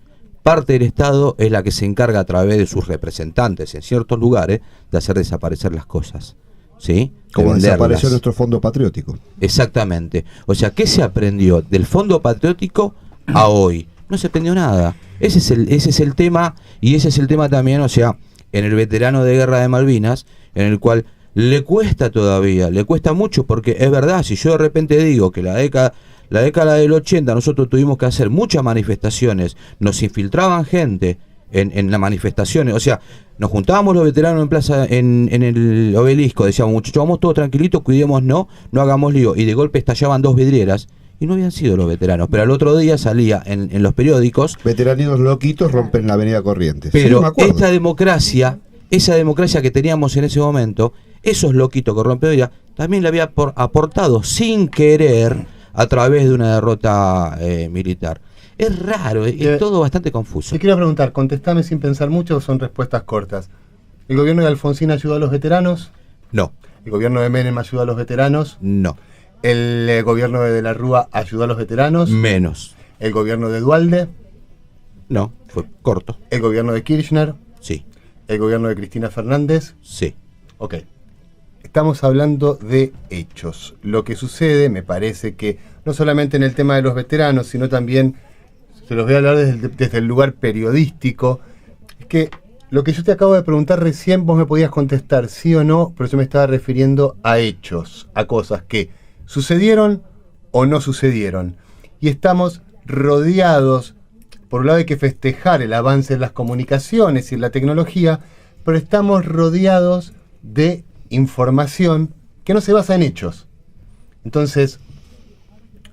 parte del Estado es la que se encarga a través de sus representantes en ciertos lugares de hacer desaparecer las cosas. ¿Sí? Como desapareció nuestro fondo patriótico. Exactamente. O sea, ¿qué se aprendió del fondo patriótico a hoy? No se aprendió nada. Ese es el tema, y ese es el tema también, o sea, en el veterano de guerra de Malvinas, en el cual le cuesta todavía, le cuesta mucho, porque es verdad, si yo de repente digo que la década del 80 nosotros tuvimos que hacer muchas manifestaciones, nos infiltraban gente en las manifestaciones, o sea, nos juntábamos los veteranos en plaza, en el obelisco, decíamos, muchachos, vamos todos tranquilitos, cuidémonos, no hagamos lío, y de golpe estallaban 2 vidrieras, y no habían sido los veteranos, pero al otro día salía en los periódicos, veteranos loquitos rompen la avenida Corrientes. Pero sí, esta democracia, esa democracia que teníamos en ese momento, esos loquitos que rompieron, también le había aportado sin querer a través de una derrota militar. Es raro, es todo bastante confuso. Te quiero preguntar, contestame sin pensar mucho, son respuestas cortas. ¿El gobierno de Alfonsín ayudó a los veteranos? No. ¿El gobierno de Menem ayudó a los veteranos? No. ¿El gobierno de la Rúa ayudó a los veteranos? Menos. ¿El gobierno de Duhalde? No, fue corto. ¿El gobierno de Kirchner? Sí. ¿El gobierno de Cristina Fernández? Sí. Ok. Estamos hablando de hechos. Lo que sucede, me parece que, no solamente en el tema de los veteranos, sino también, se los voy a hablar desde el lugar periodístico, es que lo que yo te acabo de preguntar recién, vos me podías contestar sí o no, pero yo me estaba refiriendo a hechos, a cosas que sucedieron o no sucedieron. Y estamos rodeados, por un lado hay que festejar el avance en las comunicaciones y en la tecnología, pero estamos rodeados de información que no se basa en hechos. Entonces,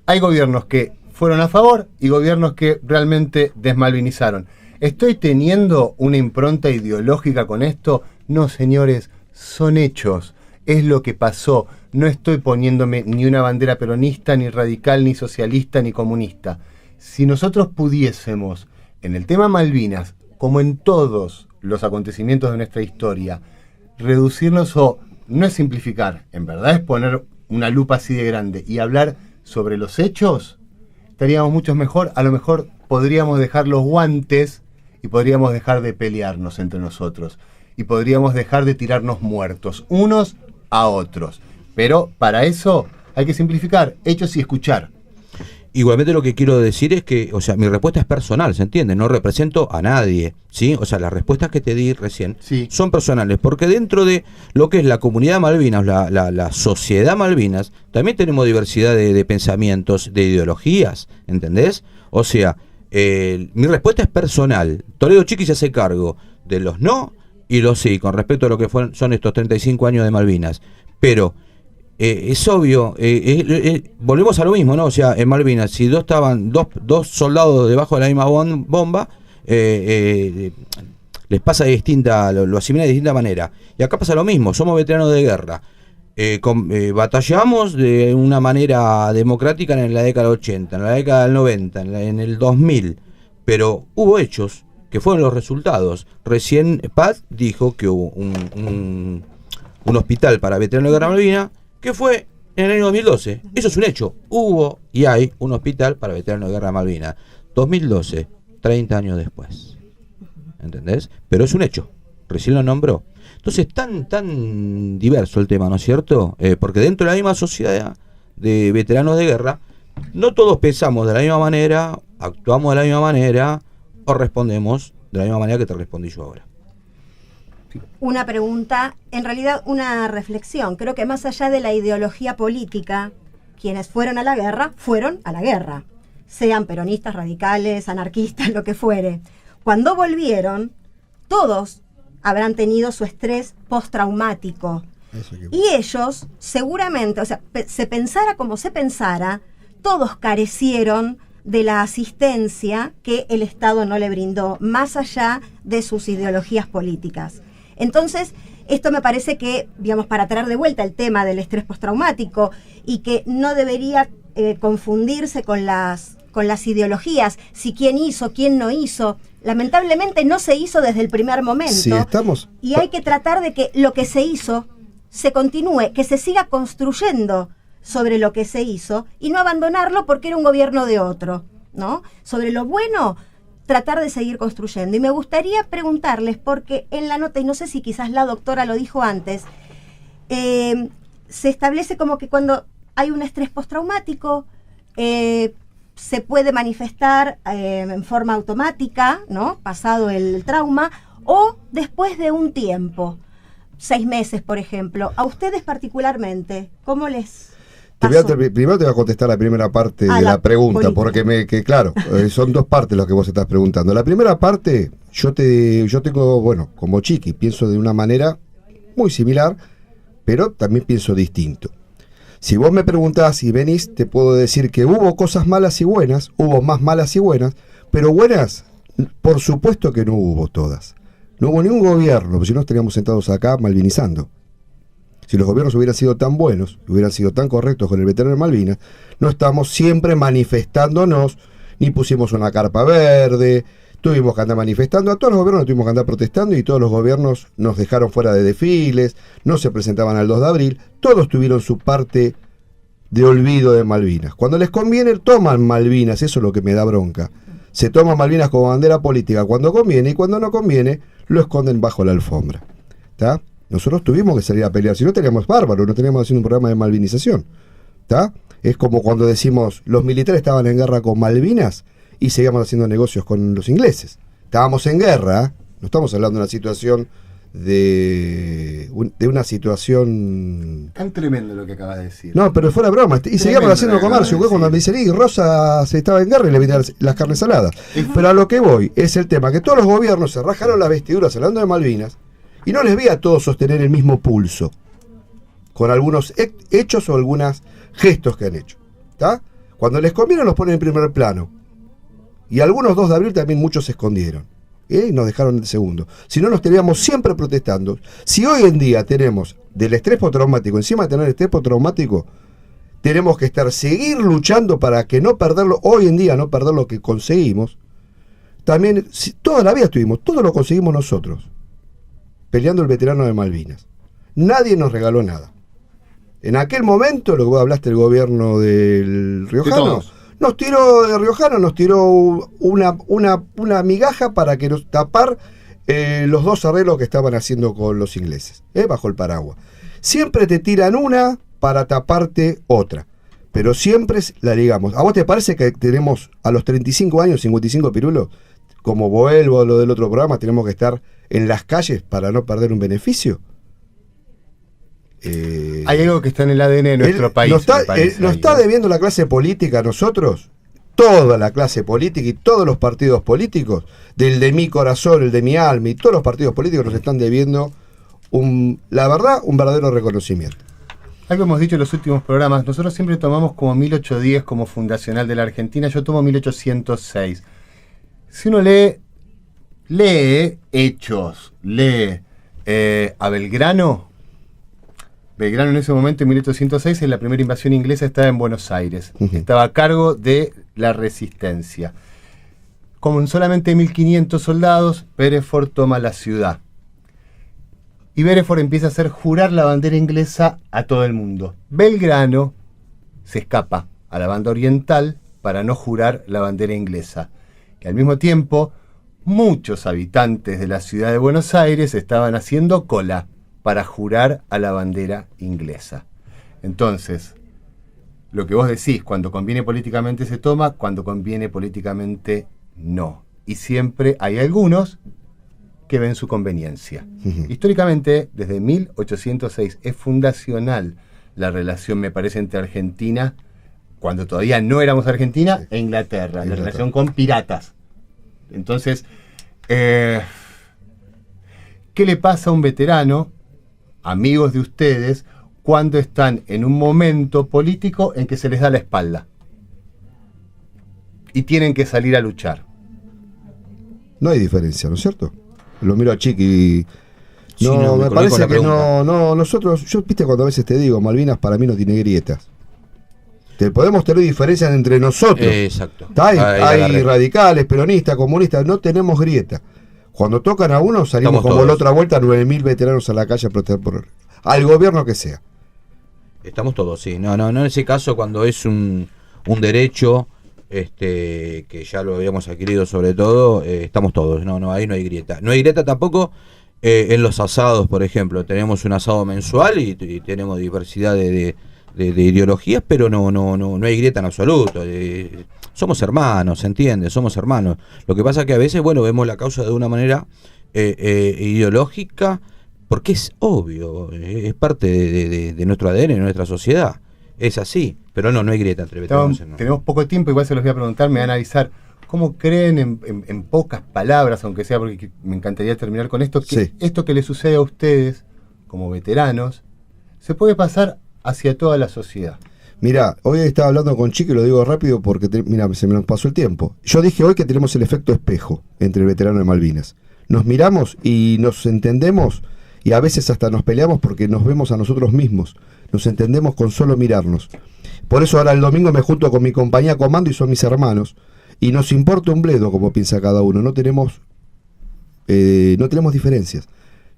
hay gobiernos que fueron a favor y gobiernos que realmente desmalvinizaron. ¿Estoy teniendo una impronta ideológica con esto? No, señores, son hechos. Es lo que pasó. No estoy poniéndome ni una bandera peronista, ni radical, ni socialista, ni comunista. Si nosotros pudiésemos, en el tema Malvinas, como en todos los acontecimientos de nuestra historia, reducirnos, o no es simplificar, en verdad es poner una lupa así de grande y hablar sobre los hechos, estaríamos mucho mejor. A lo mejor podríamos dejar los guantes y podríamos dejar de pelearnos entre nosotros y podríamos dejar de tirarnos muertos unos a otros. Pero para eso hay que simplificar, hechos y escuchar. Igualmente lo que quiero decir es que, o sea, mi respuesta es personal, ¿se entiende? No represento a nadie, ¿sí? O sea, las respuestas que te di recién son personales, porque dentro de lo que es la comunidad Malvinas, la sociedad Malvinas, también tenemos diversidad de pensamientos, de ideologías, ¿entendés? O sea, mi respuesta es personal. Toledo Chiqui se hace cargo de los no y los sí, con respecto a lo que son estos 35 años de Malvinas. Pero es obvio, volvemos a lo mismo, ¿no? O sea, en Malvinas, si estaban dos soldados debajo de la misma bomba, les pasa de distinta, lo asimilan de distinta manera. Y acá pasa lo mismo, somos veteranos de guerra. Batallamos de una manera democrática en la década del 80, en la década del 90, en el 2000, pero hubo hechos que fueron los resultados. Recién Paz dijo que hubo un hospital para veteranos de guerra Malvinas, que fue en el año 2012. Eso es un hecho. Hubo y hay un hospital para veteranos de guerra de Malvinas. 2012, 30 años después. ¿Entendés? Pero es un hecho. Recién lo nombró. Entonces, tan diverso el tema, ¿no es cierto? Porque dentro de la misma sociedad de veteranos de guerra, no todos pensamos de la misma manera, actuamos de la misma manera o respondemos de la misma manera que te respondí yo ahora. Una pregunta, en realidad una reflexión. Creo que más allá de la ideología política, quienes fueron a la guerra, sean peronistas, radicales, anarquistas, lo que fuere. Cuando volvieron, todos habrán tenido su estrés postraumático. Y ellos, seguramente, o sea, se pensara como se pensara, todos carecieron de la asistencia que el Estado no le brindó, más allá de sus ideologías políticas. Entonces, esto me parece que, digamos, para traer de vuelta el tema del estrés postraumático y que no debería confundirse con las ideologías, si quién hizo, quién no hizo. lamentablemente no se hizo desde el primer momento. Sí, estamos. Y hay que tratar de que lo que se hizo se continúe, que se siga construyendo sobre lo que se hizo y no abandonarlo porque era un gobierno de otro, ¿no? Sobre lo bueno, tratar de seguir construyendo. Y me gustaría preguntarles, porque en la nota, y no sé si quizás la doctora lo dijo antes, se establece como que cuando hay un estrés postraumático, se puede manifestar en forma automática, ¿no? Pasado el trauma, o después de un tiempo, 6 meses, por ejemplo. A ustedes particularmente, ¿cómo les pasó? Primero te voy a contestar la primera parte de la pregunta, porque claro, son 2 partes lo que vos estás preguntando. La primera parte, yo tengo, bueno, como Chiqui, pienso de una manera muy similar, pero también pienso distinto. Si vos me preguntás y venís, te puedo decir que hubo cosas malas y buenas, hubo más malas y buenas, pero buenas, por supuesto que no hubo todas. No hubo ningún gobierno, porque si no estaríamos sentados acá malvinizando. Si los gobiernos hubieran sido tan buenos, hubieran sido tan correctos con el veterano de Malvinas, no estamos siempre manifestándonos, ni pusimos una carpa verde, tuvimos que andar manifestando, a todos los gobiernos tuvimos que andar protestando y todos los gobiernos nos dejaron fuera de desfiles, no se presentaban al 2 de abril, todos tuvieron su parte de olvido de Malvinas. Cuando les conviene toman Malvinas, eso es lo que me da bronca. Se toma Malvinas como bandera política cuando conviene y cuando no conviene lo esconden bajo la alfombra. ¿Tá? Nosotros tuvimos que salir a pelear, si no teníamos bárbaros, no teníamos haciendo un programa de malvinización. ¿Tá? Es como cuando decimos los militares estaban en guerra con Malvinas y seguíamos haciendo negocios con los ingleses. Estábamos en guerra, no estamos hablando de una situación de una situación tan tremendo lo que acabas de decir. No, pero fuera broma, y seguíamos haciendo comercio. Cuando me dicen, Rosa se estaba en guerra y le vendían las carnes saladas. Pero a lo que voy es el tema que todos los gobiernos se rajaron las vestiduras hablando de Malvinas y no les vi a todos sostener el mismo pulso con algunos hechos o algunos gestos que han hecho. ¿Tá? Cuando les conviene los ponen en primer plano. Y algunos 2 de abril también muchos se escondieron. Y nos dejaron el segundo. Si no, nos teníamos siempre protestando. Si hoy en día tenemos del estrés postraumático, encima de tener estrés postraumático, tenemos que seguir luchando para que no perderlo, hoy en día no perder lo que conseguimos. También, toda la vida estuvimos, todo lo conseguimos nosotros, peleando el veterano de Malvinas. Nadie nos regaló nada. En aquel momento, lo que vos hablaste del gobierno del Riojano, nos tiró de Riojano, nos tiró una migaja para que nos tapar los 2 arreglos que estaban haciendo con los ingleses, bajo el paraguas. Siempre te tiran una para taparte otra, pero siempre la ligamos. ¿A vos te parece que tenemos a los 35 años, 55 pirulos, como vuelvo a lo del otro programa, tenemos que estar en las calles para no perder un beneficio? Hay algo que está en el ADN de nuestro país. Nos está debiendo la clase política a nosotros, toda la clase política y todos los partidos políticos, del de mi corazón, el de mi alma y todos los partidos políticos nos están debiendo, la verdad, un verdadero reconocimiento. Algo hemos dicho en los últimos programas, nosotros siempre tomamos como 1810 como fundacional de la Argentina, yo tomo 1806. Si uno lee hechos, lee a Belgrano en ese momento, en 1806, en la primera invasión inglesa estaba en Buenos Aires. Estaba a cargo de la resistencia. Con solamente 1.500 soldados, Beresford toma la ciudad. Y Beresford empieza a hacer jurar la bandera inglesa a todo el mundo. Belgrano se escapa a la banda oriental para no jurar la bandera inglesa. Y al mismo tiempo, muchos habitantes de la ciudad de Buenos Aires estaban haciendo cola para jurar a la bandera inglesa. Entonces, lo que vos decís, cuando conviene políticamente se toma, cuando conviene políticamente no. Y siempre hay algunos que ven su conveniencia. Históricamente, desde 1806, es fundacional la relación, me parece, entre Argentina, cuando todavía no éramos Argentina, e Inglaterra, la relación con piratas. Entonces, ¿qué le pasa a un veterano, amigos de ustedes, cuando están en un momento político en que se les da la espalda y tienen que salir a luchar? No hay diferencia, ¿no es cierto? Lo miro a Chiqui. No, me parece que no, nosotros, yo viste cuando a veces te digo, Malvinas para mí no tiene grietas. Podemos tener diferencias entre nosotros. Exacto. Hay radicales, peronistas, comunistas, no tenemos grieta. Cuando tocan a uno, salimos Estamos como todos. la otra vuelta, 9.000 veteranos a la calle a protestar por al gobierno que sea. Estamos todos, sí. No en ese caso, cuando es un derecho que ya lo habíamos adquirido sobre todo, estamos todos. No, ahí no hay grieta. No hay grieta tampoco en los asados, por ejemplo. Tenemos un asado mensual y tenemos diversidad de ideologías, pero no hay grieta en absoluto. Somos hermanos, ¿se entiende? Somos hermanos. Lo que pasa es que a veces, vemos la causa de una manera ideológica, porque es obvio, es parte de nuestro ADN, de nuestra sociedad. Es así, pero no hay grieta entre veteranos. Tenemos poco tiempo, igual se los voy a preguntar, me van a avisar. ¿Cómo creen en pocas palabras, aunque sea porque me encantaría terminar con esto, que esto que le sucede a ustedes como veteranos se puede pasar hacia toda la sociedad? Mirá, hoy estaba hablando con Chico y lo digo rápido porque se me nos pasó el tiempo. Yo dije hoy que tenemos el efecto espejo entre el veterano de Malvinas. Nos miramos y nos entendemos y a veces hasta nos peleamos porque nos vemos a nosotros mismos. Nos entendemos con solo mirarnos. Por eso ahora el domingo me junto con mi compañía comando y son mis hermanos. Y nos importa un bledo como piensa cada uno. No tenemos diferencias.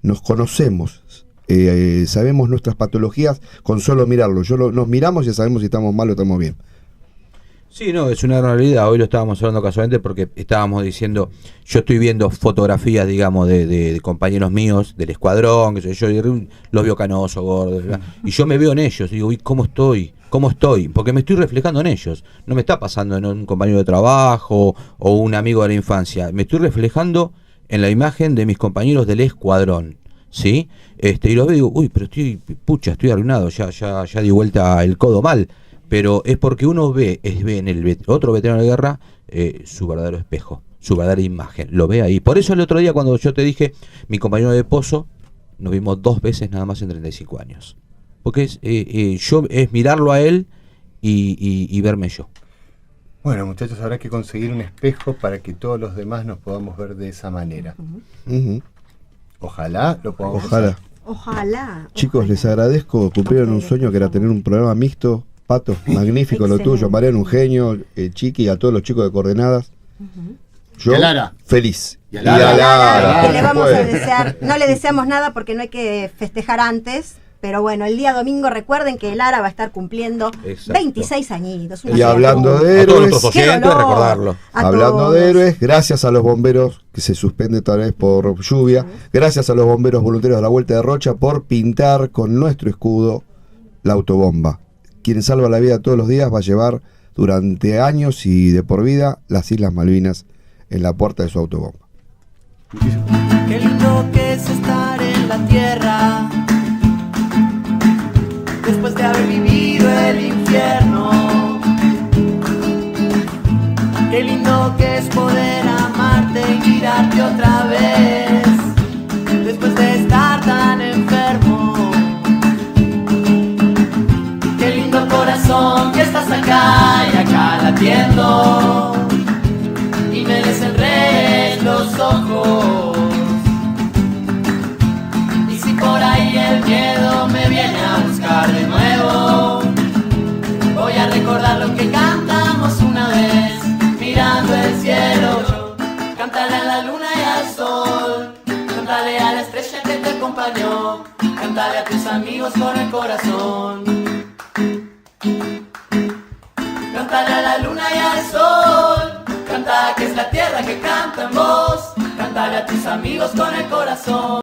Nos conocemos. Sabemos nuestras patologías con solo mirarlo. Nos miramos y ya sabemos si estamos mal o estamos bien. Sí, es una realidad. Hoy lo estábamos hablando casualmente porque estábamos diciendo, yo estoy viendo fotografías, digamos, de compañeros míos del escuadrón, yo los veo canosos, gordos, y yo me veo en ellos, y digo, uy, ¿cómo estoy? Porque me estoy reflejando en ellos. No me está pasando en un compañero de trabajo o un amigo de la infancia. Me estoy reflejando en la imagen de mis compañeros del escuadrón. ¿Sí? Y lo veo y digo, uy, pero estoy arruinado, ya di vuelta el codo mal. Pero es porque uno ve en el otro veterano de guerra su verdadero espejo, su verdadera imagen, lo ve ahí. Por eso el otro día cuando yo te dije, mi compañero de pozo, nos vimos 2 veces nada más en 35 años. Porque es mirarlo a él y verme yo. Bueno, muchachos, habrá que conseguir un espejo para que todos los demás nos podamos ver de esa manera. Ojalá lo podamos hacer. Ojalá. Chicos, les agradezco. Cumplieron un sueño que era tener un programa mixto. Pato, magnífico lo tuyo. Mariano, un genio. Chiqui, a todos los chicos de Coordenadas. Yo, feliz. Y a Lara. Le vamos a desear, no le deseamos nada porque no hay que festejar antes. Pero bueno, el día domingo recuerden que Lara va a estar cumpliendo 26 añitos. Y hablando de héroes, recordarlo. Hablando de héroes, gracias a los bomberos que se suspende tal vez por lluvia, gracias a los bomberos voluntarios de la Vuelta de Rocha por pintar con nuestro escudo la autobomba. Quien salva la vida todos los días va a llevar durante años y de por vida las Islas Malvinas en la puerta de su autobomba. Qué lindo que es estar en la tierra después de haber vivido el infierno. Qué lindo que es poder amarte y mirarte otra vez después de estar tan enfermo. Qué lindo corazón que estás acá y acá latiendo y me desenredes los ojos. Y si por ahí el miedo me viene a buscar de nuevo, voy a recordar lo que cantamos una vez mirando el cielo. Cántale a la luna y al sol, cántale a la estrella que te acompañó, cántale a tus amigos con el corazón. Cántale a la luna y al sol, canta que es la tierra que canta en vos, cántale a tus amigos con el corazón.